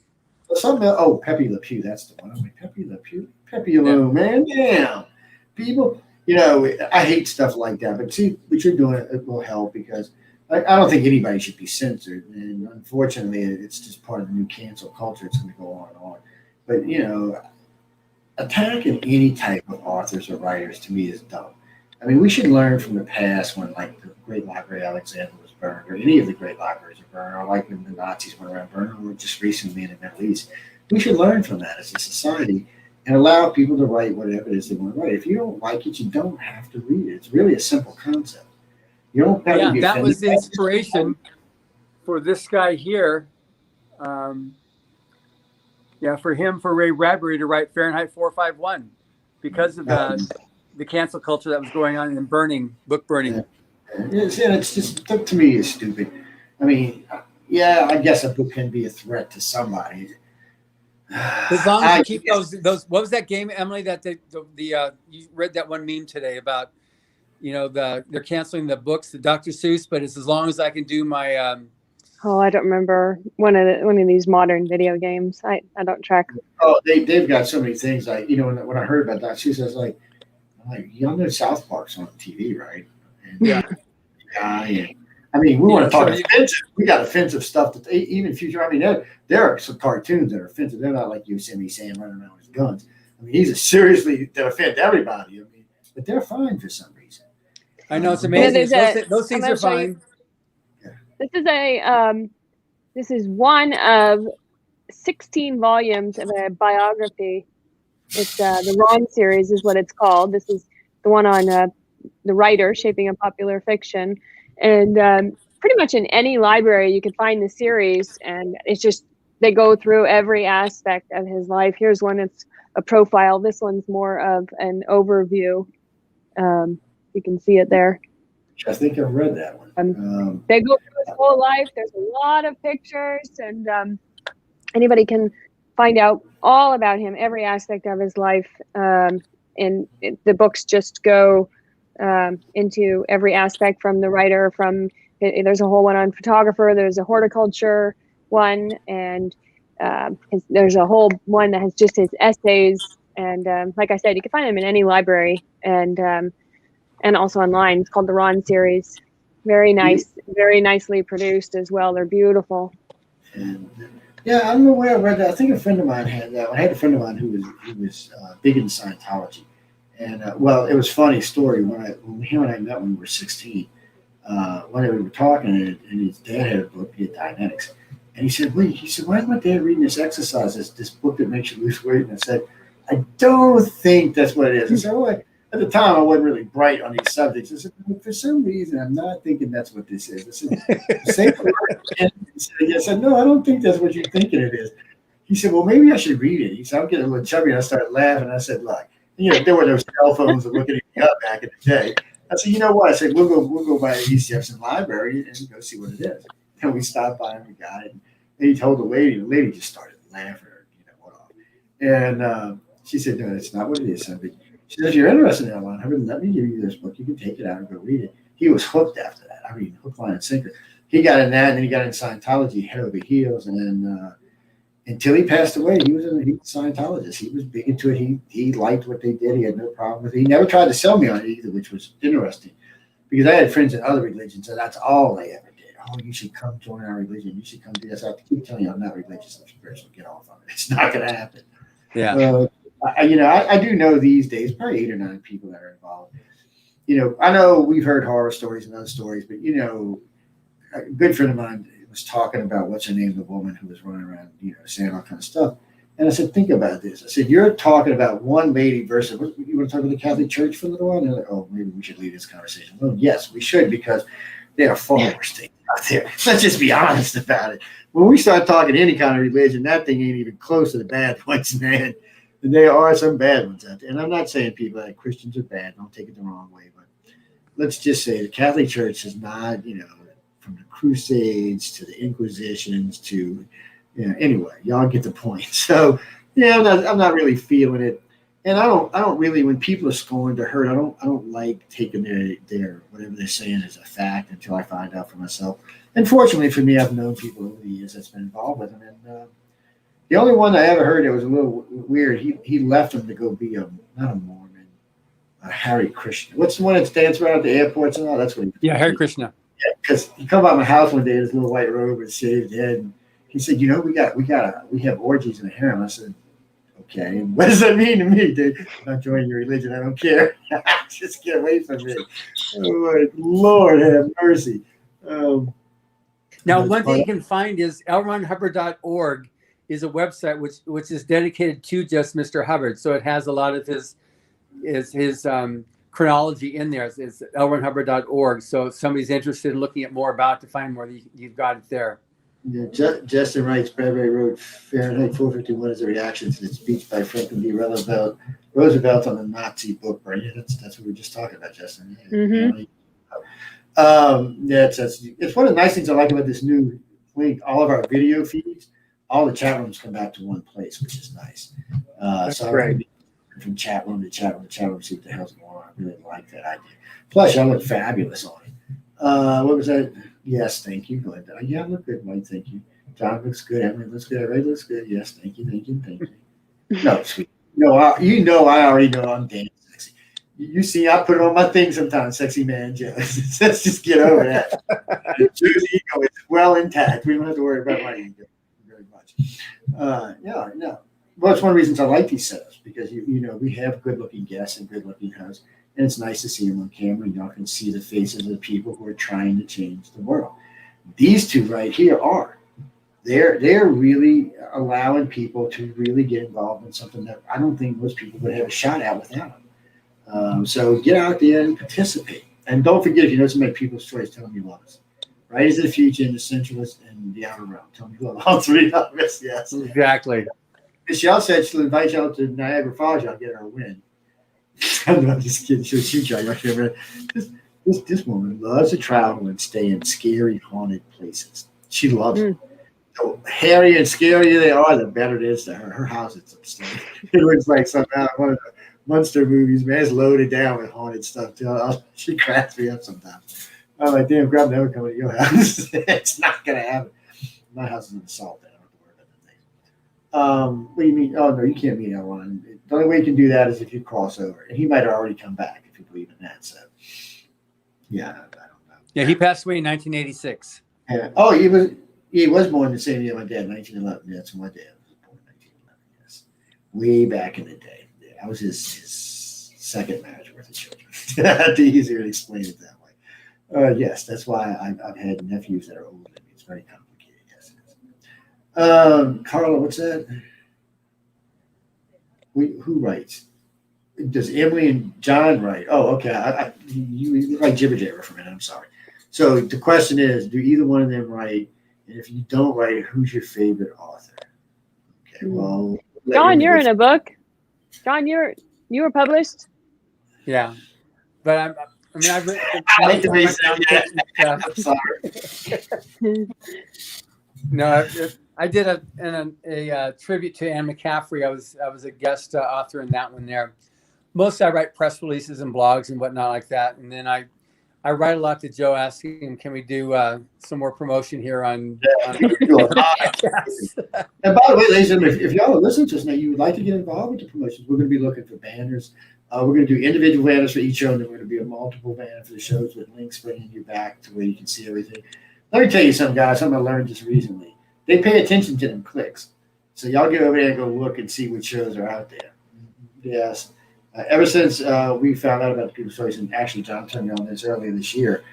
Pepe Le Pew, that's the one. Pepe Le Pew. Pepe Le, man, damn. People, I hate stuff like that. But see, what you're doing, it will help, because I don't think anybody should be censored. And unfortunately, it's just part of the new cancel culture. It's going to go on and on. But, attacking any type of authors or writers, to me, is dumb. I mean, we should learn from the past when, like, the Great Library of Alexandria was burned, or any of the great libraries were burned, or like when the Nazis went around burning, or just recently in the Middle East. We should learn from that as a society and allow people to write whatever it is they want to write. If you don't like it, you don't have to read it. It's really a simple concept. You don't have to be that offended. was the inspiration for this guy here. For Ray Bradbury to write Fahrenheit 451, because of the cancel culture that was going on in book burning. Yeah. It's just, to me, is stupid. I mean, I guess a book can be a threat to somebody. As long as you keep those. What was that game, Emily? That you read that one meme today about, they're canceling the books, the Dr. Seuss, but it's as long as I can do my. I don't remember one of these modern video games. I don't track. Oh, they've got so many things. Like, when I heard about Dr. Seuss, I was like, y'all know South Park's on TV, right? And we want to talk offensive. We got offensive stuff that even future. I mean, there are some cartoons that are offensive. They're not like Yosemite Sam running around with his guns. I mean, these are seriously that offend everybody. I mean, but they're fine for some reason. I know, it's amazing. Those things are fine. This is one of 16 volumes of a biography. It's the Ron series is what it's called. This is the one on the writer shaping a popular fiction. And pretty much in any library you can find the series, and it's just they go through every aspect of his life. Here's one, it's a profile. This one's more of an overview. You can see it there. I think I've read that one. They go through his whole life. There's a lot of pictures, and anybody can find out all about him, every aspect of his life. And the books just go into every aspect, from the writer, there's a whole one on photographer, there's a horticulture one, and there's a whole one that has just his essays. And like I said, you can find them in any library, and also online. It's called the Ron series. Very nice, very nicely produced as well. They're beautiful. And I don't know where I read that. I think a friend of mine had that. I had a friend of mine who was big into Scientology. And it was a funny story. When him and I met when we were 16, one day we were talking, and his dad had a book, he had Dianetics. And he said, why is my dad reading this exercise, this book that makes you lose weight? And I said, I don't think that's what it is. I said, at the time, I wasn't really bright on these subjects. I said, for some reason, I'm not thinking that's what this is. I said, say the word again. I said, no, I don't think that's what you're thinking it is. He said, well, maybe I should read it. He said, I'm getting a little chubby. And I started laughing. I said, look, there were those cell phones that looking me up back in the day. I said, you know what? I said, we'll go by the East Jefferson Library and go see what it is. And we stopped by and we got it. And he told the lady just started laughing. And she said, no, that's not what it is. She said, if you're interested in that one, let me give you this book. You can take it out and go read it. He was hooked after that. I mean, hook, line, and sinker. He got in that, and then he got in Scientology head over heels. And then until he passed away, he was a Scientologist. He was big into it. He liked what they did. He had no problem with it. He never tried to sell me on it either, which was interesting, because I had friends in other religions, and that's all they ever did. Oh, you should come join our religion. You should come do this. I have to keep telling you I'm not religious. I'm spiritual. Get off of it. It's not going to happen. Yeah. I do know these days probably 8 or 9 people that are involved. I know we've heard horror stories and other stories, but a good friend of mine was talking about what's her name, the woman who was running around, saying all kind of stuff. And I said, think about this. I said, you're talking about one lady versus, you want to talk about the Catholic Church for a little while? And they're like, oh, maybe we should leave this conversation. Well, yes, we should, because there are far worse things out there. Let's just be honest about it. When we start talking any kind of religion, that thing ain't even close to the bad ones, man. And there are some bad ones out there. And I'm not saying people that Christians are bad. Don't take it the wrong way. But let's just say the Catholic Church is not, from the Crusades to the Inquisitions to, anyway, y'all get the point. So, I'm not really feeling it. And I don't really, when people are scorned or hurt, I don't like taking their whatever they're saying as a fact until I find out for myself. And fortunately for me, I've known people over the years that's been involved with them. And the only one I ever heard that was a little weird, he left him to go be not a Mormon, a Hare Krishna. What's the one that stands around at the airports and all? That's what Hare Krishna. Yeah, because he come by my house one day in his little white robe and shaved head, and he said, we have orgies in the harem. I said, okay, and what does that mean to me, dude? I'm not joining your religion. I don't care. Just get away from me. Oh, Lord have mercy. Now, one thing you can find is lronhubbard.org is a website which is dedicated to just Mr. Hubbard. So it has a lot of his chronology in there. It's lronhubbard.org. So if somebody's interested in looking at more about it, to find more, you've got it there. Yeah, Justin writes, Bradbury wrote Fahrenheit 451 as a reaction to the speech by Franklin D. Roosevelt on the Nazi book burn. Yeah, that's what we were just talking about, Justin. Mm-hmm. It's one of the nice things I like about this new link. All of our video feeds, all the chat rooms come back to one place, which is nice. So great. From chat room to chat room, see what the hell's going on. I really like that idea. Plus, I look fabulous on it. What was that? Yes, thank you, Glenda. Yeah, I look good, Mike. Thank you. John looks good. Emily looks good. Ray looks good. Yes, thank you. No, sweet. No, I already know I'm damn sexy. You see, I put it on my thing sometimes, sexy man. Let's just get over that. Joe's ego is well intact. We don't have to worry about my ego very much. No. Well, it's one of the reasons I like these setups, because we have good-looking guests and good-looking hosts, and it's nice to see them on camera, and y'all can see the faces of the people who are trying to change the world. These two right here they're really allowing people to really get involved in something that I don't think most people would have a shot at without them. So get out there and participate. And don't forget, if you know somebody, People's Choice, tell them you love us. Right is the Future, and the Centralist, and the Outer Realm. Tell them you love all three of us. Yes. Exactly. Michelle said she'll invite y'all to Niagara Falls. Y'all get her a win. I'm just kidding. She'll shoot y'all. This woman loves to travel and stay in scary, haunted places. She loves it. The hairier and scarier they are, the better it is to her. Her house is upstairs. It looks like somehow one of the monster movies, man. It's loaded down with haunted stuff too. She cracks me up sometimes. I'm like, damn, grab never coming to your house. It's not gonna happen. My house is in the salt. I don't have to worry about that thing. What do you mean? Oh no, you can't meet L1. The only way you can do that is if you cross over, and he might have already come back if you believe in that. So, yeah, I don't know. Yeah, he passed away in 1986. Yeah. Oh, he was born the same year my dad, 1911. That's when my dad was born, 1911. Yes, way back in the day. Yeah, I was his second marriage worth of children. It's easier to explain it that way. Yes, that's why I've had nephews that are older than me. It's very complicated. Yes, it is. Carla, what's that? Who writes? Does Emily and John write? Oh, okay. You like jibber jabber for a minute. I'm sorry. So the question is, do either one of them write? And if you don't write, who's your favorite author? Okay, well, John, you're in a book. John, you were published. Yeah, but I've written. I'm sorry. No, I did a tribute to Anne McCaffrey. I was a guest author in that one there. Mostly I write press releases and blogs and whatnot like that. And then I write a lot to Joe, asking him, can we do some more promotion here on podcast? And by the way, ladies and gentlemen, if y'all are listening to us now, you would like to get involved with the promotions, we're going to be looking for banners. We're going to do individual banners for each show, and then we're going to be a multiple banner for the shows with links bringing you back to where you can see everything. Let me tell you something, guys, something I learned just recently. They pay attention to them clicks. So y'all get over there and go look and see what shows are out there. Yes. Ever since we found out about the People's Choice, and actually John turned me on this earlier this year,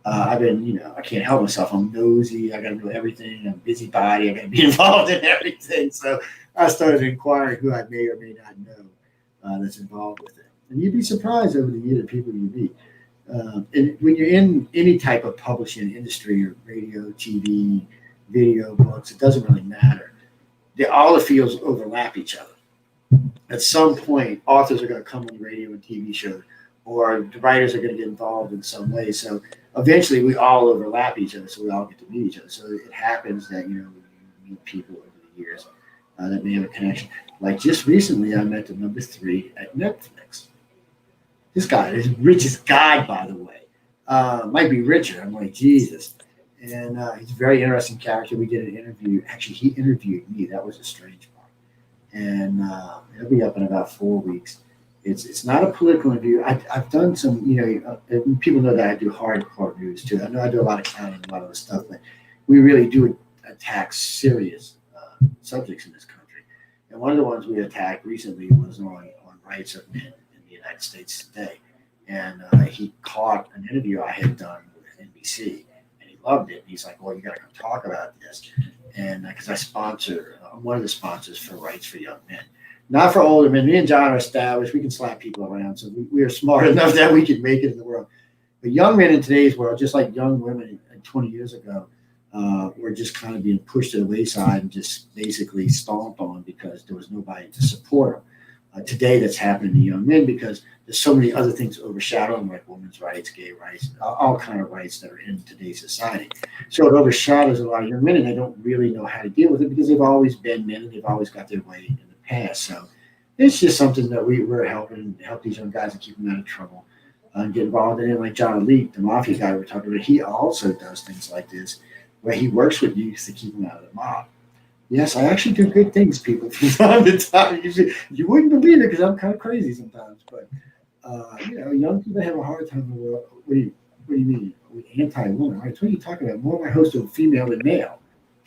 I've been, I can't help myself. I'm nosy. I got to know everything. I'm a busybody. I got to be involved in everything. So I started inquiring who I may or may not know that's involved with it. And you'd be surprised over the year the people you meet. And when you're in any type of publishing industry or radio, TV, video, books, it doesn't really matter. All the fields overlap each other. At some point, authors are going to come on the radio and TV shows, or the writers are going to get involved in some way. So eventually, we all overlap each other, so we all get to meet each other. So it happens that you meet people over the years that may have a connection. Like just recently, I met the number 3 at Netflix. This guy is the richest guy, by the way. Might be richer. I'm like, Jesus. And he's a very interesting character. We did an interview. Actually, he interviewed me. That was a strange part. And it'll be up in about 4 weeks. It's not a political interview. I've done some, people know that I do hardcore news too. I know I do a lot of counting, a lot of the stuff, but we really do attack serious subjects in this country. And one of the ones we attacked recently was on rights of men in the United States today. And he caught an interview I had done with NBC. Loved it. He's like, well, you got to come talk about this. And because I sponsor, I'm one of the sponsors for Rights for Young Men. Not for older men. Me and John are established. We can slap people around. So we are smart enough that we can make it in the world. But young men in today's world, just like young women 20 years ago, were just kind of being pushed to the wayside and just basically stomped on because there was nobody to support them. Today, that's happening to young men because there's so many other things overshadowing, like women's rights, gay rights, all kind of rights that are in today's society. So it overshadows a lot of young men, and they don't really know how to deal with it because they've always been men and they've always got their way in the past. So it's just something that we're help these young guys and keep them out of trouble and get involved in it. Like John Emily, the mafia guy we're talking about, he also does things like this where he works with youth to keep them out of the mob. Yes, I actually do good things, people, from time to time. You wouldn't believe it because I'm kind of crazy sometimes. But, young people have a hard time in the world. What do you mean? We're anti-woman, right? What are you talking about? More of my hosts are female than male.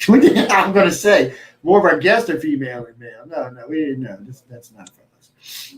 I'm going to say more of our guests are female than male. No, we didn't know. That's not for us.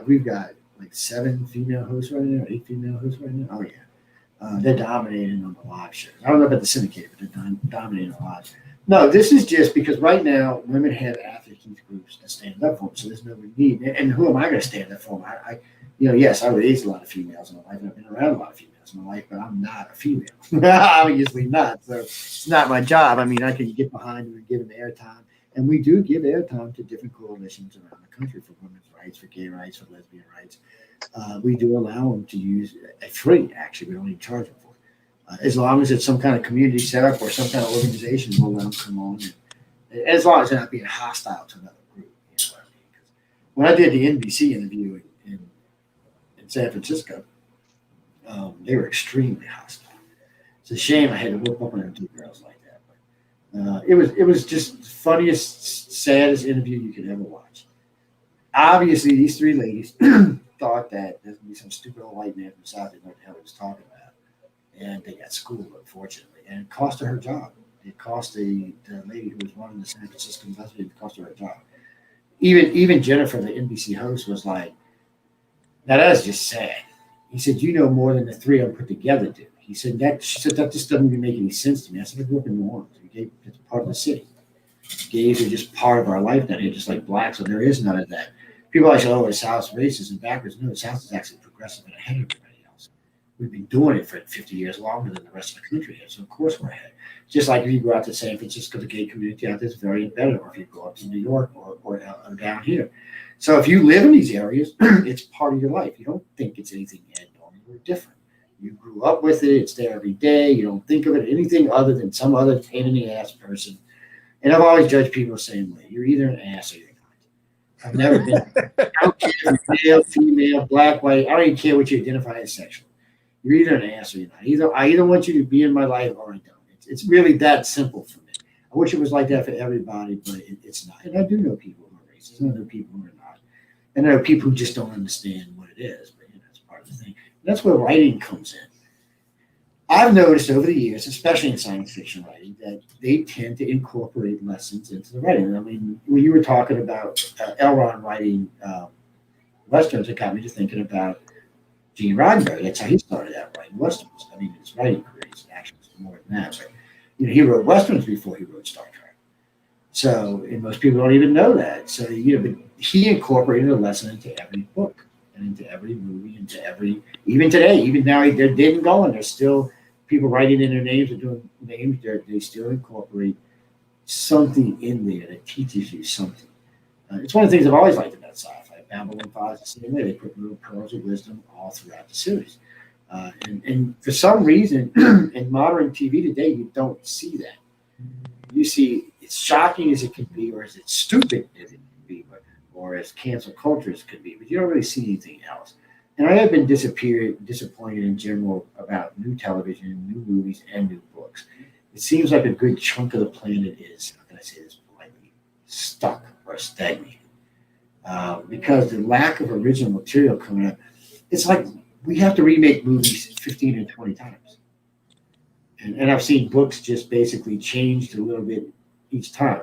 We've got like 7 female hosts right now, 8 female hosts right now. Oh, yeah. They're dominating on the live shows. I don't know about the syndicate, but they're dominating on live. No, this is just because right now women have advocate groups that stand up for them, so there's no need. And who am I going to stand up for them? Yes, I raised a lot of females in my life, and I've been around a lot of females in my life, but I'm not a female. I'm usually not, so it's not my job. I mean, I can get behind them and give them airtime, and we do give airtime to different coalitions around the country for women's rights, for gay rights, for lesbian rights. We do allow them to use it free. Actually, we don't even charge them for it. As long as it's some kind of community setup or some kind of organization, we'll let them come on. And as long as they're not being hostile to another group. You know what I mean? 'Cause when I did the NBC interview in San Francisco, they were extremely hostile. It's a shame I had to whoop up on them 2 girls like that. But it was just the funniest, saddest interview you could ever watch. Obviously, these 3 ladies thought that there's going to be some stupid old white man from the South that know what the hell he was talking about. And they got schooled, unfortunately. And it cost her job. It cost the lady who was running the San Francisco Investigation, it cost her job. Even Jennifer, the NBC host, was like, now that's just sad. He said, you know more than the 3 of them put together do. He said, that just doesn't even make any sense to me. I said, I grew up in New Orleans. It's part of the city. Gays are just part of our life down here, just like blacks, so there is none of that. People always say, the South's racist and backwards. No, the South is actually progressive and ahead of everybody else. We've been doing it for 50 years longer than the rest of the country has, so of course we're ahead. Just like if you go out to San Francisco, the gay community out there is very embedded, or if you go up to New York or down here. So if you live in these areas, it's part of your life. You don't think it's anything abnormal or different. You grew up with it. It's there every day. You don't think of it anything other than some other pain in the ass person. And I've always judged people the same way. You're either an ass or you're not. I've never been. I don't care if you're male, female, black, white. I don't even care what you identify as sexual. You're either an ass or you're not. I either want you to be in my life or I don't. It's really that simple for me. I wish it was like that for everybody, but it's not. And I do know people who are racist. I know people who are not. And there are people who just don't understand what it is. But it's part of the thing. And that's where writing comes in. I've noticed over the years, especially in science fiction writing, that they tend to incorporate lessons into the writing. I mean, when you were talking about L. Ron writing Westerns, it got me to thinking about Gene Roddenberry. That's how he started out writing Westerns. I mean, his writing career is actually more than that. But, he wrote Westerns before he wrote Star Trek. So, and most people don't even know that. So, but he incorporated a lesson into every book and into every movie, into every, even today, even now, they're dead and gone. There's still people writing in their names and doing names. They still incorporate something in there that teaches you something. It's one of the things I've always liked about sci-fi. Babylon 5 is the same way. They put little pearls of wisdom all throughout the series. And for some reason, in modern TV today, you don't see that. You see, it's shocking as it can be, or as it's stupid as it can be, or as cancel culture as it could be, but you don't really see anything else. And I have been disappointed in general about new television, new movies, and new books. It seems like a good chunk of the planet is, how can I say this politely, stuck or stagnated. Because the lack of original material coming up, it's like we have to remake movies 15 and 20 times. And I've seen books just basically changed a little bit each time.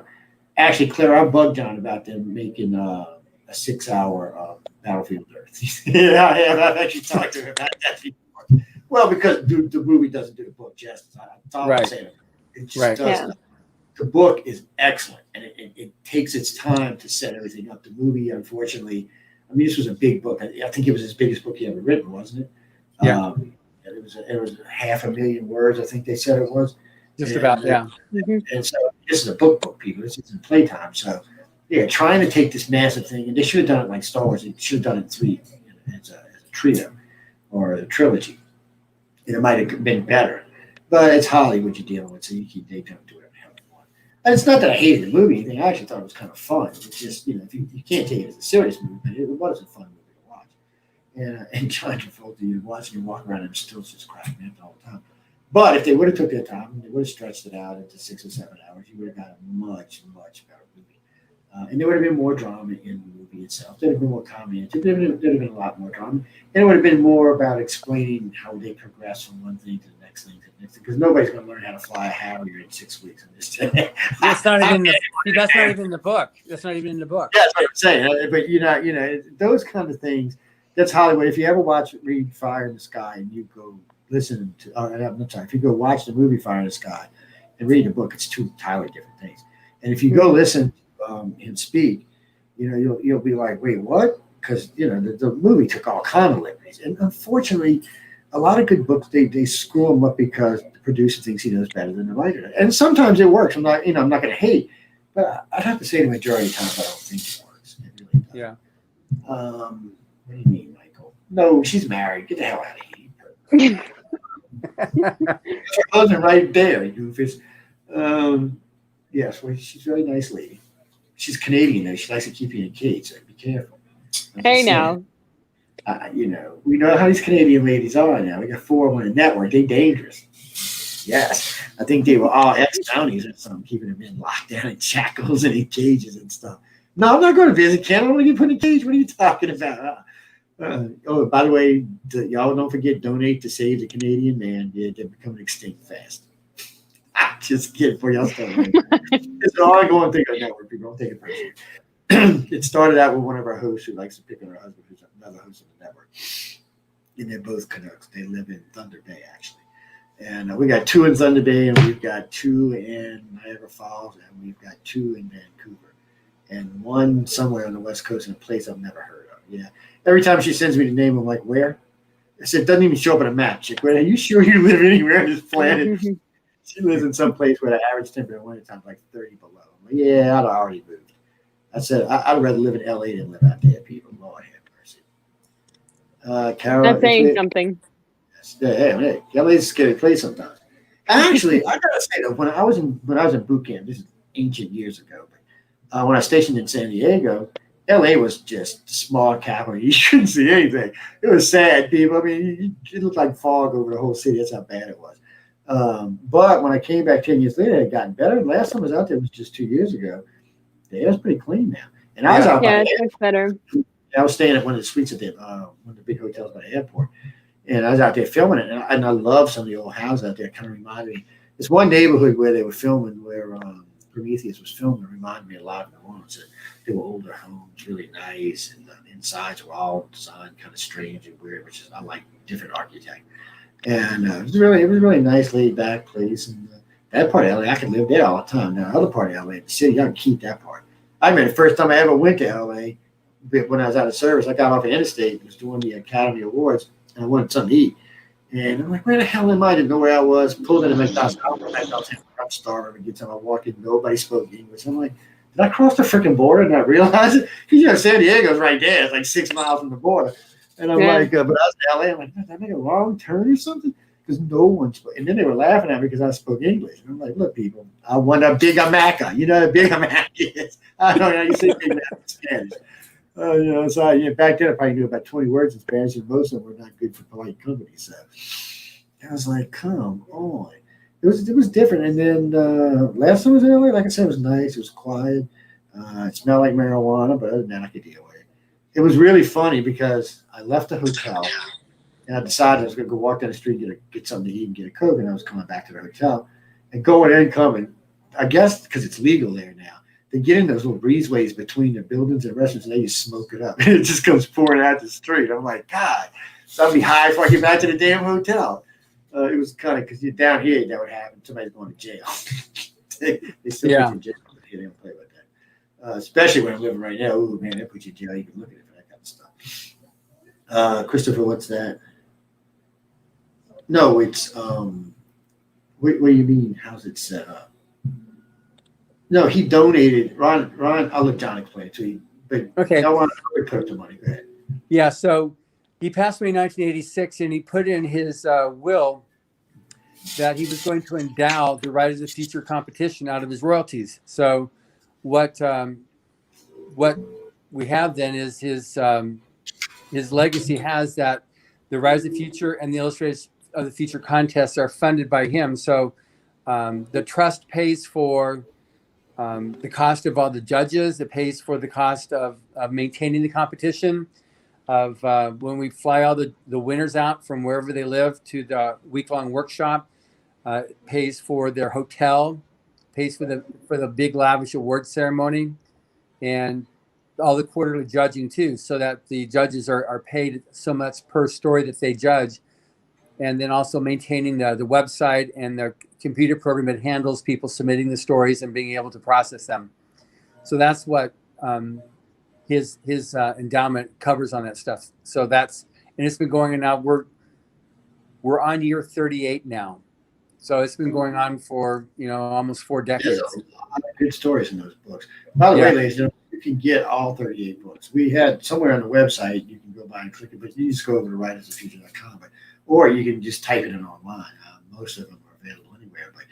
Actually, Claire, I bugged John about them making a 6-hour Battlefield Earth. Yeah, I have. I've actually talked to him about that before. Well, because the movie doesn't do the book justice. That's all I'm saying. It just does. Yeah. The book is excellent, and it takes its time to set everything up. The movie, unfortunately, I mean, this was a big book. I think it was his biggest book he ever written, wasn't it? Yeah. It was 500,000 words, I think they said it was. About, yeah. And so this is a book, people. This isn't playtime. So, yeah, trying to take this massive thing, and they should have done it like Star Wars. They should have done it in 3 as a trio or a trilogy. And it might have been better. But it's Hollywood you're dealing with, so they don't do whatever the hell they want. And it's not that I hated the movie. I actually thought it was kind of fun. It's just, if you can't take it as a serious movie, but it was a fun movie to watch. And John Travolta, you're watching him walk around and still just cracking me up the whole time. But if they would have took their time and they would have stretched it out into 6 or 7 hours, you would have got a much, much better movie. And there would have been more drama in the movie itself. There would have been more comedy. There would have been a lot more drama. And it would have been more about explaining how they progress from one thing to the next thing to the next thing. Because nobody's going to learn how to fly a Harrier in 6 weeks. That's not even in the book. That's not even in the book. Yeah, that's what I'm saying. But those kind of things. That's Hollywood. If you ever read Fire in the Sky, and you go listen to, I'm sorry, if you go watch the movie Fire in the Sky and read the book, it's 2 entirely different things. And if you go listen to him speak, you'll be like, wait, what? Because the movie took all kind of liberties, and unfortunately, a lot of good books they screw them up because the producer thinks he knows better than the writer. And sometimes it works. I'm not going to hate, but I'd have to say the majority of times I don't think it works. It really does. Yeah. What do you mean, Michael? No, she's married. Get the hell out of here. Her husband right there, you doofus. Yes, well, she's a very nice lady. She's Canadian, though. She likes to keep you in a cage, so be careful. Hey, now. We know how these Canadian ladies are now. We got 4 on the network. They're dangerous. Yes. I think they were all ex-counties or something, keeping them in lockdown in shackles and in cages and stuff. No, I'm not going to visit Canada. I'm going to get put in a cage. What are you talking about? By the way, y'all don't forget, donate to save the Canadian man. They're becoming extinct fast. Just kidding for y'all. It's an ongoing thing on network. People don't take it personally. It started out with one of our hosts who likes to pick on her husband, who's another host on the network. And they're both Canucks. They live in Thunder Bay, actually. And we got 2 in Thunder Bay, and we've got 2 in Niagara Falls, and we've got 2 in Vancouver. And 1 somewhere on the West Coast in a place I've never heard of. Yeah. Every time she sends me the name, I'm like, where? I said, it doesn't even show up on a map. Chick, are you sure you live anywhere on this planet? She lives in some place where the average temperature in winter time is like 30 below. I'm like, yeah, I'd already moved. I said, I'd rather live in LA than live out there, people. Lord have mercy. Carol, that's saying something. Hey, LA's a scary place sometimes. Actually, I gotta say though, when I was in boot camp, this is ancient years ago, but when I was stationed in San Diego, LA was just small capital. You couldn't see anything. It was sad, people. I mean, it looked like fog over the whole city. That's how bad it was. But when I came back 10 years later, it had gotten better. Last time I was out there was just 2 years ago. The air's pretty clean now. And I was out it's much better. I was staying at one of the suites at one of the big hotels by the airport. And I was out there filming it, and I love some of the old houses out there. It kind of reminded me. There's one neighborhood where they were filming, where Prometheus was filming. It reminded me a lot of New Orleans. They were older homes, really nice, and the insides were all designed kind of strange and weird, which is I like different architect. And it was really nice, laid back place. And that part of LA, I could live there all the time. Now, the other part of LA, the city, I can keep that part. I remember the first time I ever went to LA, when I was out of service, I got off the interstate, was doing the Academy Awards, and I wanted something to eat. And I'm like, where the hell am I? I didn't know where I was. Pulled into McDonald's. I'm starving. Get time I walked in, nobody spoke English. I'm like, did I cross the freaking border and not realize it? Because San Diego's right there. It's like 6 miles from the border. And I'm like, but I was in LA. I'm like, did I make a wrong turn or something? Because no one spoke. And then they were laughing at me because I spoke English. And I'm like, look, people, I want a Big Maca. You know what a Big Mac is? I don't know. You say Big Mac in Spanish. So back then I probably knew about 20 words in Spanish, and most of them were not good for polite company. So I was like, come on. It was different. And then last time I was in LA, like I said, it was nice. It was quiet. It smelled like marijuana, but other than that, I could deal with it. It was really funny because I left the hotel and I decided I was going to go walk down the street, get something to eat and get a Coke, and I was coming back to the hotel and going and coming. I guess because it's legal there now. They get in those little breezeways between the buildings and restaurants, and they just smoke it up. It just comes pouring out the street. I'm like, God, so I'll be high before I get back to the damn hotel. It was kind of because you're down here, that would happen. Somebody's going to jail. they still put you in jail. They don't play with that. Especially when I'm living right now. Oh, man, they put you in jail. You can look at it for that kind of stuff. Christopher, what's that? No, it's what do you mean? How's it set up? No, he donated. Ron, I'll let John explain it to you. But okay, I want to put the money. Go ahead. Yeah, so he passed away in 1986, and he put in his will that he was going to endow the Writers of the Future competition out of his royalties. So what we have then is his legacy has that the Writers of the Future and the Illustrators of the Future contests are funded by him. So the trust pays for the cost of all the judges. It pays for the cost of maintaining the competition, of when we fly all the winners out from wherever they live to the week-long workshop. It pays for their hotel, pays for the big lavish award ceremony, and all the quarterly judging too, so that the judges are paid so much per story that they judge. And then also maintaining the website and the computer program that handles people submitting the stories and being able to process them. So that's what his endowment covers on that stuff. So and it's been going on now. We're on year 38 now. So it's been going on for almost 4 decades. There's a lot of good stories in those books. By the way, ladies and gentlemen, you can get all 38 books. We had somewhere on the website you can go by and click it, but you just go over to writersoffuture.com. Or you can just type it in online. Most of them are available anywhere. But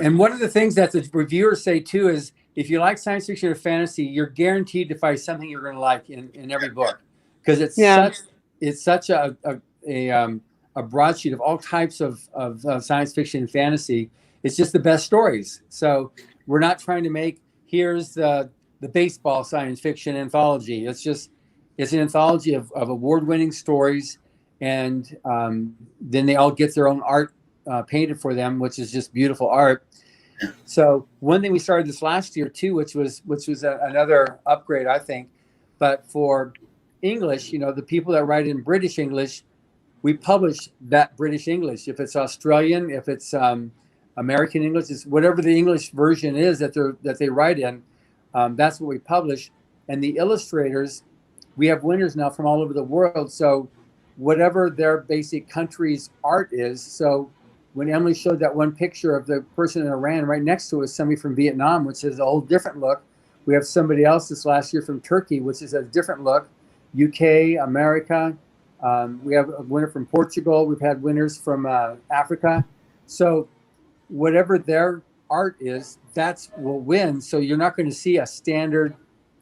and one of the things that the reviewers say too is if you like science fiction or fantasy, you're guaranteed to find something you're going to like in every book, because it's such a broadsheet of all types of science fiction and fantasy. It's just the best stories. So we're not trying to make here's the baseball science fiction anthology. It's an anthology of award-winning stories. And then they all get their own art painted for them, which is just beautiful art. So one thing we started this last year too, which was another upgrade, I think. But for English, the people that write in British English, we publish that British English. If it's Australian, if it's American English, it's whatever the English version is that they write in. That's what we publish. And the illustrators, we have winners now from all over the world. So whatever their basic country's art is. So when Emily showed that one picture of the person in Iran, right next to us, somebody from Vietnam, which is a whole different look. We have somebody else this last year from Turkey, which is a different look. UK, America. We have a winner from Portugal. We've had winners from Africa. So whatever their art is, that's will win. So you're not going to see a standard.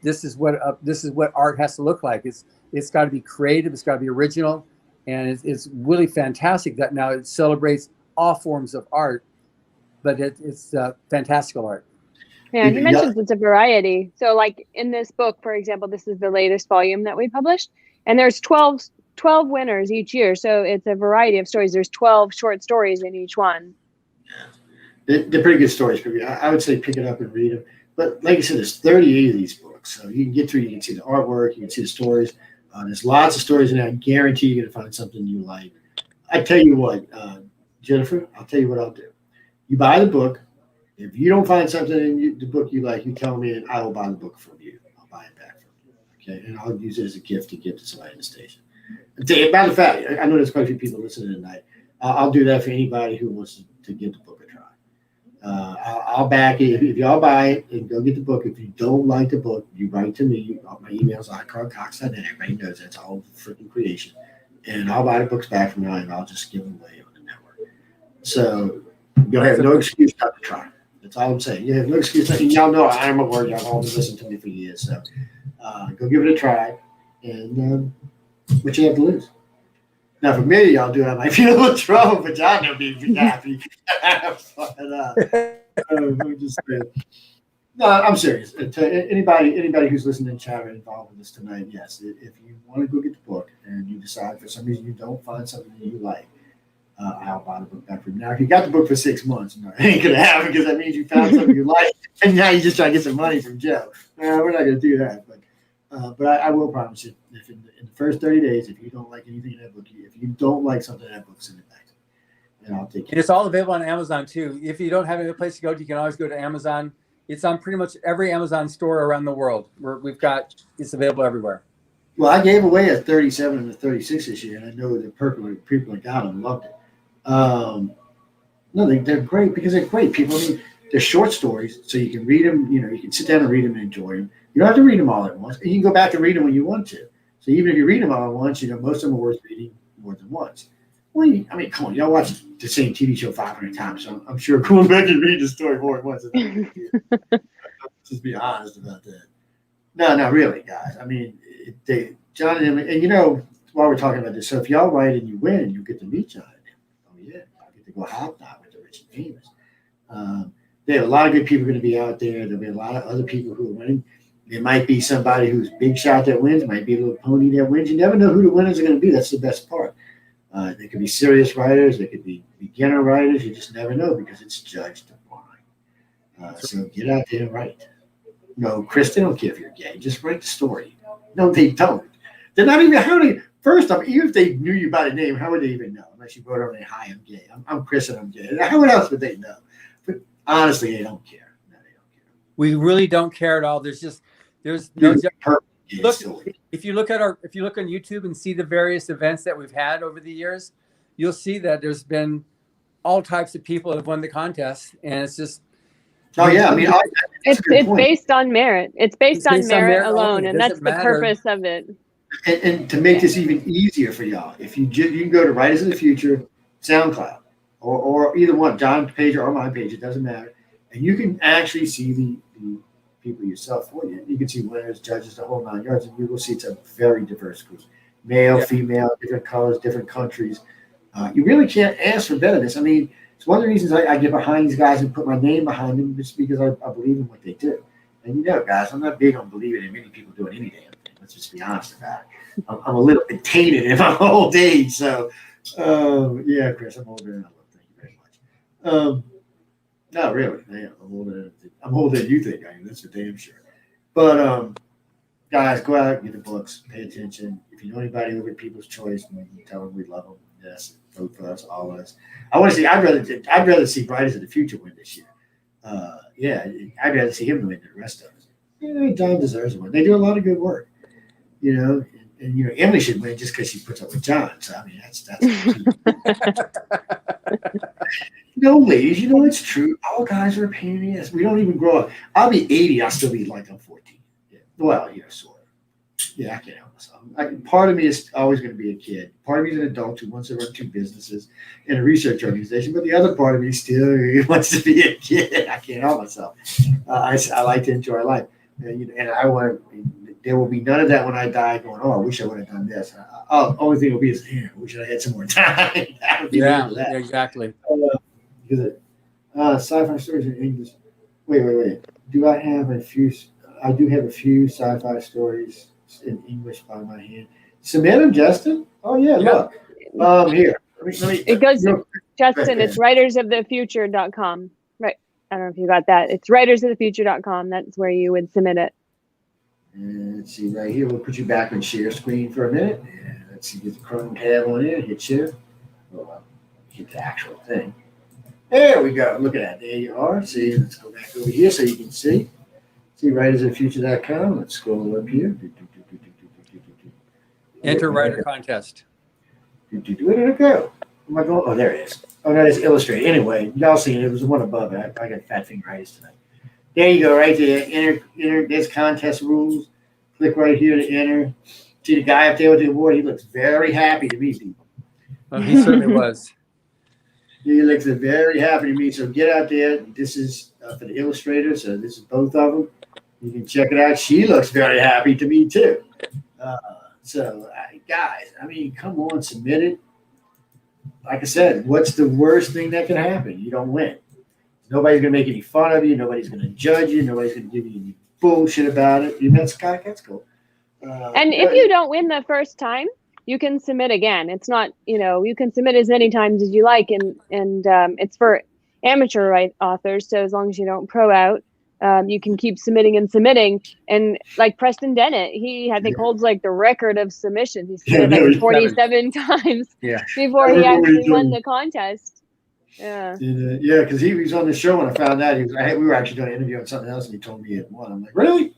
This is what art has to look like. It's got to be creative. It's got to be original, and it's really fantastic that now it celebrates all forms of art, but it's fantastical art. Yeah, he mentions it's a variety. So, like in this book, for example, this is the latest volume that we published, and there's 12 12 winners each year, so it's a variety of stories. There's 12 short stories in each one. They're pretty good stories. I would say pick it up and read them. But like I said, there's 38 of these books, so you can get through. You can see the artwork, you can see the stories. There's lots of stories in there. I guarantee you're going to find something you like. I tell you what, Jennifer, I'll tell you what I'll do. You buy the book. If you don't find something in the book you like, you tell me, and I will buy the book from you. I'll buy it back from you. Okay, and I'll use it as a gift to give to somebody in the station. Matter of fact, I know there's quite a few people listening tonight. I'll do that for anybody who wants to give the book a try. I'll back it. If y'all buy it and go get the book, if you don't like the book, you write to me. My email's iCarlCox.net. Everybody knows that's all freaking creation. And I'll buy the books back from you, and I'll just give them away on the network. So you'll have no excuse not to try. That's all I'm saying. You have no excuse. Y'all know I am a word. Y'all all been listening to me for years. So go give it a try. And what you have to lose. Now, for me, I'll do it. I might feel a little trouble, but y'all know me be happy. I'm just saying. No, I'm serious. Anybody who's listening in chat or involved with this tonight, yes, if you want to go get the book and you decide for some reason you don't find something that you like, I'll buy the book back for you. Now, if you got the book for 6 months, no, it ain't going to happen because that means you found something you like and now you're just trying to get some money from Joe. No, we're not going to do that. But I will promise you, if in the first 30 days, if you don't like anything in that book, if you don't like something in that book, send it back to me. And I'll take it. And it's all available on Amazon too. If you don't have any place to go, you can always go to Amazon. It's on pretty much every Amazon store around the world. It's available everywhere. Well, I gave away a 37 and a 36 this year, and I know the people that got them loved it. No, they're great because they're great. People, they're short stories, so you can read them. You can sit down and read them and enjoy them. You don't have to read them all at once. You can go back and read them when you want to. So even if you read them all at once, most of them are worth reading more than once. Well, come on, y'all watch the same TV show 500 times, so I'm sure going back and reading the story more than once. Just be honest about that. No, really, guys. John and Emily, and while we're talking about this, so if y'all write and you win, you get to meet John and Emily. Oh yeah, I get to go hobnob with the rich and famous. There are a lot of good people going to be out there. There'll be a lot of other people who are winning. There might be somebody who's big shot that wins. Might be a little pony that wins. You never know who the winners are going to be. That's the best part. They could be serious writers. They could be beginner writers. You just never know because it's judged blind. So get out there and write. No, Chris, they don't care if you're gay. Just write the story. No, they don't. They're not even first off, even if they knew you by the name, how would they even know? Unless you wrote on there, "Hi, I'm gay. I'm Chris and I'm gay." How else would they know? But honestly, they don't care. No, they don't care. We really don't care at all. There's no. Look, if you look on YouTube and see the various events that we've had over the years, you'll see that there's been all types of people that have won the contest, and it's just. Oh yeah, it's based on merit. It's based on merit alone, and that's the purpose of it. And to make this even easier for y'all, if you can go to Writers of the Future, SoundCloud, or either one, John's page or my page, it doesn't matter, and you can actually see the people yourself for you. You can see winners, judges, the whole 9 yards, and you will see it's a very diverse group, male, female, different colors, different countries. You really can't ask for better than this. It's one of the reasons I get behind these guys and put my name behind them, just because I believe in what they do. And guys, I'm not big on believing in many people doing any damn thing. Let's just be honest about it. I'm a little bit tainted in my old age, so yeah, Chris, I'm older than I look. Thank you very much. No, really, I'm older than you think I am. That's for damn sure. But guys, go out, get the books, pay attention. If you know anybody over at People's Choice, tell them we love them. Yes, vote for us, all of us. I want to see. I'd rather see Writers of the Future win this year. I'd rather see him win than the rest of us. John deserves a win. They do a lot of good work, and Emily should win just because she puts up with John. So that's. Ladies, it's true. All guys are a pain in the ass. We don't even grow up. I'll be 80. I'll still be like I'm 14. Yeah. Well, sort of. Yeah, I can't help myself. Part of me is always going to be a kid. Part of me is an adult who wants to run 2 businesses and a research organization. But the other part of me still wants to be a kid. I can't help myself. I like to enjoy life. And I want. There will be none of that when I die going, oh, I wish I would have done this. Only thing will be is, I wish I had some more time. That would be that. Exactly. Sci-fi stories in English. Wait. Do I have a few? I do have a few sci-fi stories in English by my hand. Submit them, Justin. Oh yeah, look. Here. Let me, It goes, real quick. Justin, it's writersofthefuture.com. Right. I don't know if you got that. It's writersofthefuture.com. That's where you would submit it. And let's see right here. We'll put you back on share screen for a minute. And let's see, get the Chrome tab on there. Hit share. Oh, hit the actual thing. There we go. Look at that. There you are. See, let's go back over here so you can see. See writersofthefuture.com. Let's scroll up here. Enter writer contest. Where did it go? Am I going? Oh, there it is. Oh, no, it's illustrated. Anyway, y'all seen it. It was the one above it. I got fat fingeritis tonight. There you go, right there. Enter. There's contest rules. Click right here to enter. See the guy up there with the award? He looks very happy to meet people. He certainly was. He looks very happy to meet. So get out there. This is for the illustrators. So this is both of them. You can check it out. She looks very happy to me too. Guys, I mean, come on, submit it. Like I said, what's the worst thing that can happen? You don't win. Nobody's going to make any fun of you. Nobody's going to judge you. Nobody's going to give you any bullshit about it. You met Scott, that's cool. And if you don't win the first time, you can submit again. It's not, you can submit as many times as you like. And it's for amateur authors. So as long as you don't pro out, you can keep submitting and submitting. And like Preston Dennett, he I think holds like the record of submissions. He submitted like 47 times before he actually won the contest. Yeah, because he was on the show when I found out. We were actually doing an interview on something else, and he told me he had won. I'm like, really?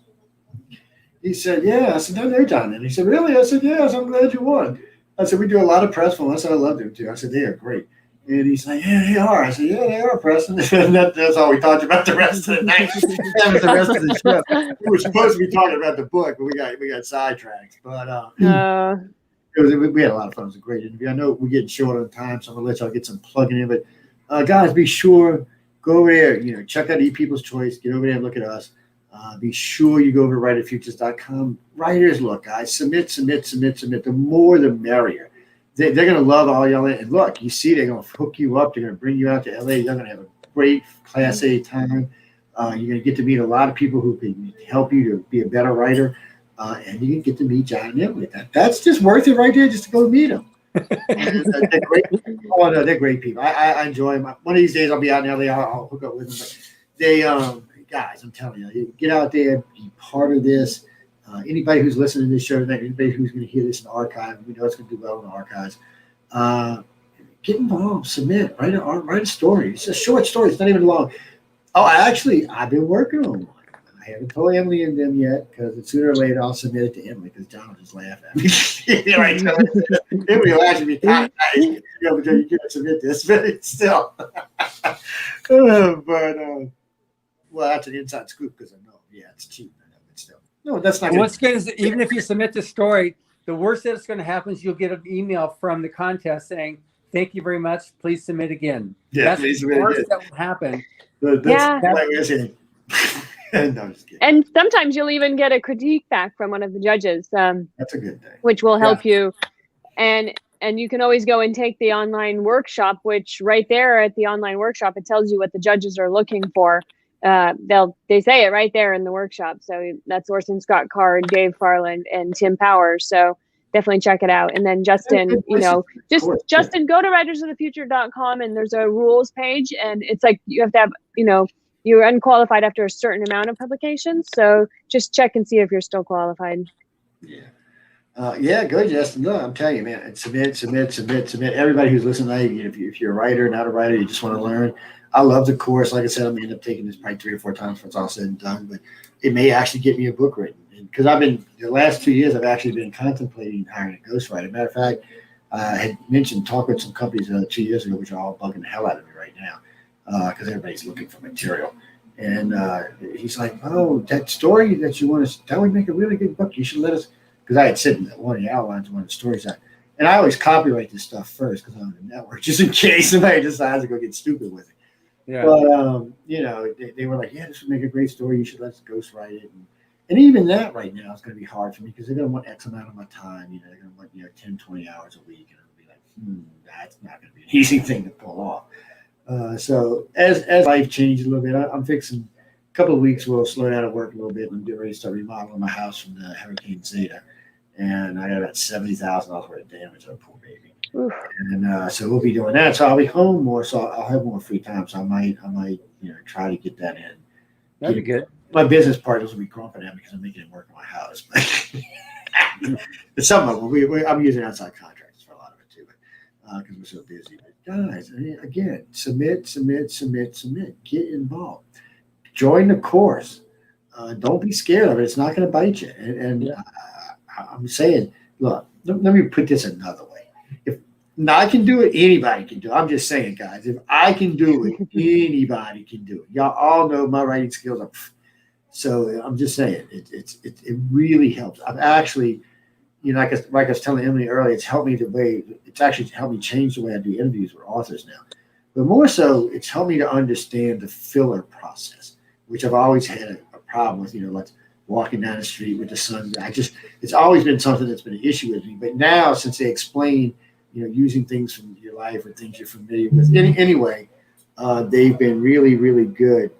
He said, yeah. I said, no, they're done. And he said, really? I said, yes, I'm glad you won. I said, we do a lot of press for them. I said, I love them too. I said, they are great. And he's like, yeah, they are. I said, yeah, they are, Preston. And that's all we talked about the rest of the night. That was the rest of the show. We were supposed to be talking about the book, but we got sidetracked. But we had a lot of fun. It was a great interview. I know we're getting short on time, so I'm going to let y'all get some plugging in. But guys, be sure, go over there, check out Eat People's Choice. Get over there and look at us. Be sure you go over to writerfutures.com. Writers, look, guys, submit. The more, the merrier. They're going to love all y'all. And look, you see, they're going to hook you up. They're going to bring you out to LA. You're going to have a great Class A time. You're going to get to meet a lot of people who can help you to be a better writer. And you can get to meet John and Emily. That's just worth it right there just to go meet them. They're great. Oh, no, they're great people. I enjoy them. One of these days I'll be out in LA. I'll hook up with them. But they, guys, I'm telling you, get out there, be part of this. Anybody who's listening to this show tonight, anybody who's going to hear this in the archive, we know it's going to do well in the archives. Get involved, submit, write a story. It's a short story. It's not even long. Oh, I've been working on one. I haven't told Emily and them yet because sooner or later I'll submit it to Emily because John will just laugh at me. Right? Emily will actually be kind of nice. But you can't submit this, but still. Well, that's an inside scoop because I know, it's cheap. But still, no, that's not. What's good is even if you submit the story, the worst that's going to happen is you'll get an email from the contest saying, "Thank you very much. Please submit again." Yeah, that's the worst that will happen. And sometimes you'll even get a critique back from one of the judges. That's a good thing. Which will help you. And you can always go and take the online workshop, which right there at the online workshop, it tells you what the judges are looking for. They say it right there in the workshop. So that's Orson Scott Card, Dave Farland, and Tim Powers. So definitely check it out. And then Justin, Justin, go to writersofthefuture.com and there's a rules page. And it's like you have to have, you're unqualified after a certain amount of publications. So just check and see if you're still qualified. Yeah. Good, Justin. No, I'm telling you, man, submit. Everybody who's listening, if you're a writer, not a writer, you just want to learn. I love the course. Like I said, I'm going to end up taking this probably 3 or 4 times before it's all said and done, but it may actually get me a book written. Because the last 2 years, I've actually been contemplating hiring a ghostwriter. Matter of fact, I had mentioned talking with some companies 2 years ago, which are all bugging the hell out of me right now because everybody's looking for material. And he's like, oh, that story that you want to, that would make a really good book. You should let us, because I had said in one of the outlines, one of the stories out. And I always copyright this stuff first because I'm on the network, just in case somebody decides to go get stupid with it. Yeah. But, they were like, yeah, this would make a great story. You should let us ghostwrite it. And even that right now is going to be hard for me because they're going to want X amount of my time. They're going to want 10, 20 hours a week. And it'll be like, that's not going to be an easy thing to pull off. So as life changes a little bit, I'm fixing a couple of weeks. We'll slow down at work a little bit and get ready to start remodeling my house from the Hurricane Zeta. and I got about $70,000 worth of damage on a poor baby. Oof. And so we'll be doing that. So I'll be home more, so I'll have more free time. So I might try to get that in. That'd be good. My business partners will be grumping at me because I'm making it work in my house. But some of them, I'm using outside contractors for a lot of it too, because we're so busy. But guys, again, submit. Get involved. Join the course. Don't be scared of it. It's not going to bite you. And I'm saying, look, let me put this another way. If I can do it, anybody can do it. I'm just saying, guys, if I can do it, anybody can do it. Y'all all know my writing skills are. So I'm just saying, it really helps. I've actually, like I was telling Emily earlier, it's helped me it's actually helped me change the way I do interviews with authors now. But more so, it's helped me to understand the filler process, which I've always had a problem with, like walking down the street with the sun. It's always been something that's been an issue with me. But now, since they explain, using things from your life or things you're familiar with, anyway, they've been really, really good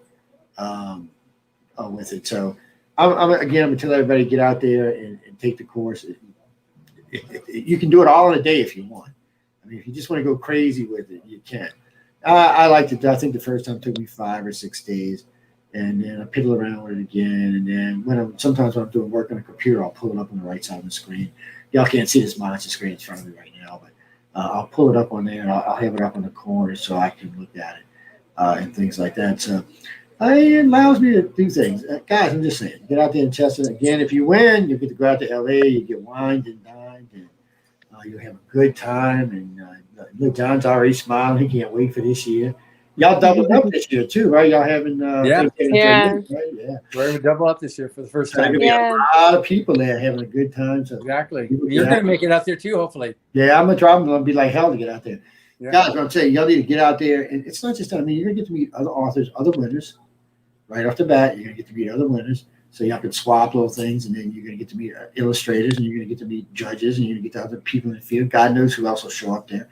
with it. So I'm going to tell everybody, get out there and take the course. You can do it all in a day if you want. I mean, if you just want to go crazy with it, you can. I liked it. I think the first time it took me 5 or 6 days, and then I piddle around with it again. And then sometimes when I'm doing work on a computer, I'll pull it up on the right side of the screen. Y'all can't see this monster screen in front of me right now, but I'll pull it up on there, and I'll have it up in the corner so I can look at it and things like that. So it allows me to do things. Guys, I'm just saying, get out there and test it. Again, if you win, you get to go out to LA, you get wined and dined, and you'll have a good time. And look, John's already smiling. He can't wait for this year. Y'all doubled up this year too, right? Y'all having Yeah. right? Yeah. We're going to double up this year for the first time. There's gonna be a lot of people there having a good time. So Exactly. You're going to make it out there too, hopefully. yeah, I'm gonna be like hell to get out there. Yeah. Guys, what I'm saying, y'all need to get out there, and it's not just that. I mean, you're gonna get to meet other authors, other winners, right off the bat. You're gonna get to meet other winners, so y'all can swap little things, and then you're gonna get to meet illustrators, and you're gonna get to meet judges, and you're gonna get to other people in the field. God knows who else will show up there,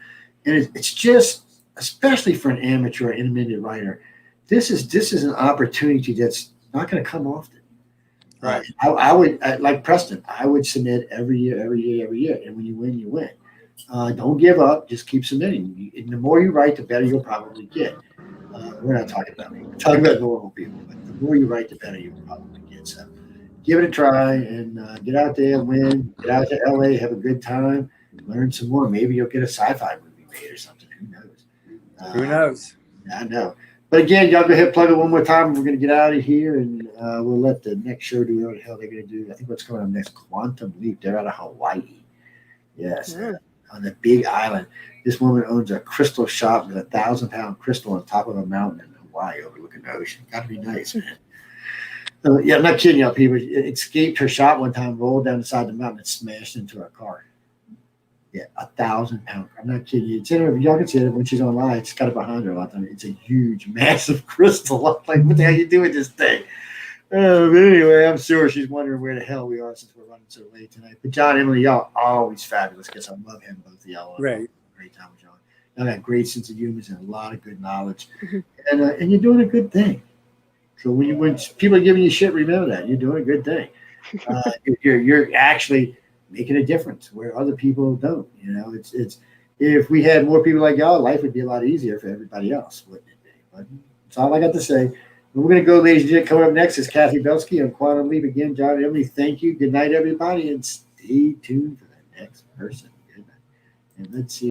and it's just, especially for an amateur or intermediate writer, this is an opportunity that's not going to come often. Right. I would, like Preston, I would submit every year, and when you win, you win. Don't give up. Just keep submitting. And the more you write, the better you'll probably get. We're not talking about me. We're talking about normal people. But the more you write, the better you'll probably get. So give it a try and get out there, win. Get out to LA, have a good time, learn some more. Maybe you'll get a sci-fi movie made or something. Who knows? Who knows? I know. But again, y'all go ahead and plug it one more time. We're going to get out of here, and we'll let the next show do whatever the hell they're going to do. I think what's going on next, Quantum Leap. They're out of Hawaii. Yes, on the Big Island. This woman owns a crystal shop with a 1,000-pound crystal on top of a mountain in Hawaii overlooking the ocean. Got to be nice, man. Yeah, I'm not kidding y'all, people. It escaped her shop one time, rolled down the side of the mountain, and smashed into her car. Yeah, 1,000-pound. I'm not kidding you. It's in her, y'all can see it when she's online. It's got it behind her a lot of times. It's a huge, massive crystal. I'm like, what the hell you doing with this thing? But anyway, I'm sure she's wondering where the hell we are since we're running so late tonight. But John, Emily, y'all always fabulous because I love him, both of y'all. Right. Great time with John. Y'all got a great sense of humor and a lot of good knowledge. And you're doing a good thing. So when people are giving you shit, remember that. You're doing a good thing. You're actually making a difference where other people don't. It's if we had more people like y'all, life would be a lot easier for everybody else, wouldn't it be? But that's all I got to say. We're going to go, ladies and gentlemen. Coming up next is Kathy Belsky on Quantum Leap. Again, John and Emily, thank you. Good night, everybody, and stay tuned for the next person. Good night. And let's see.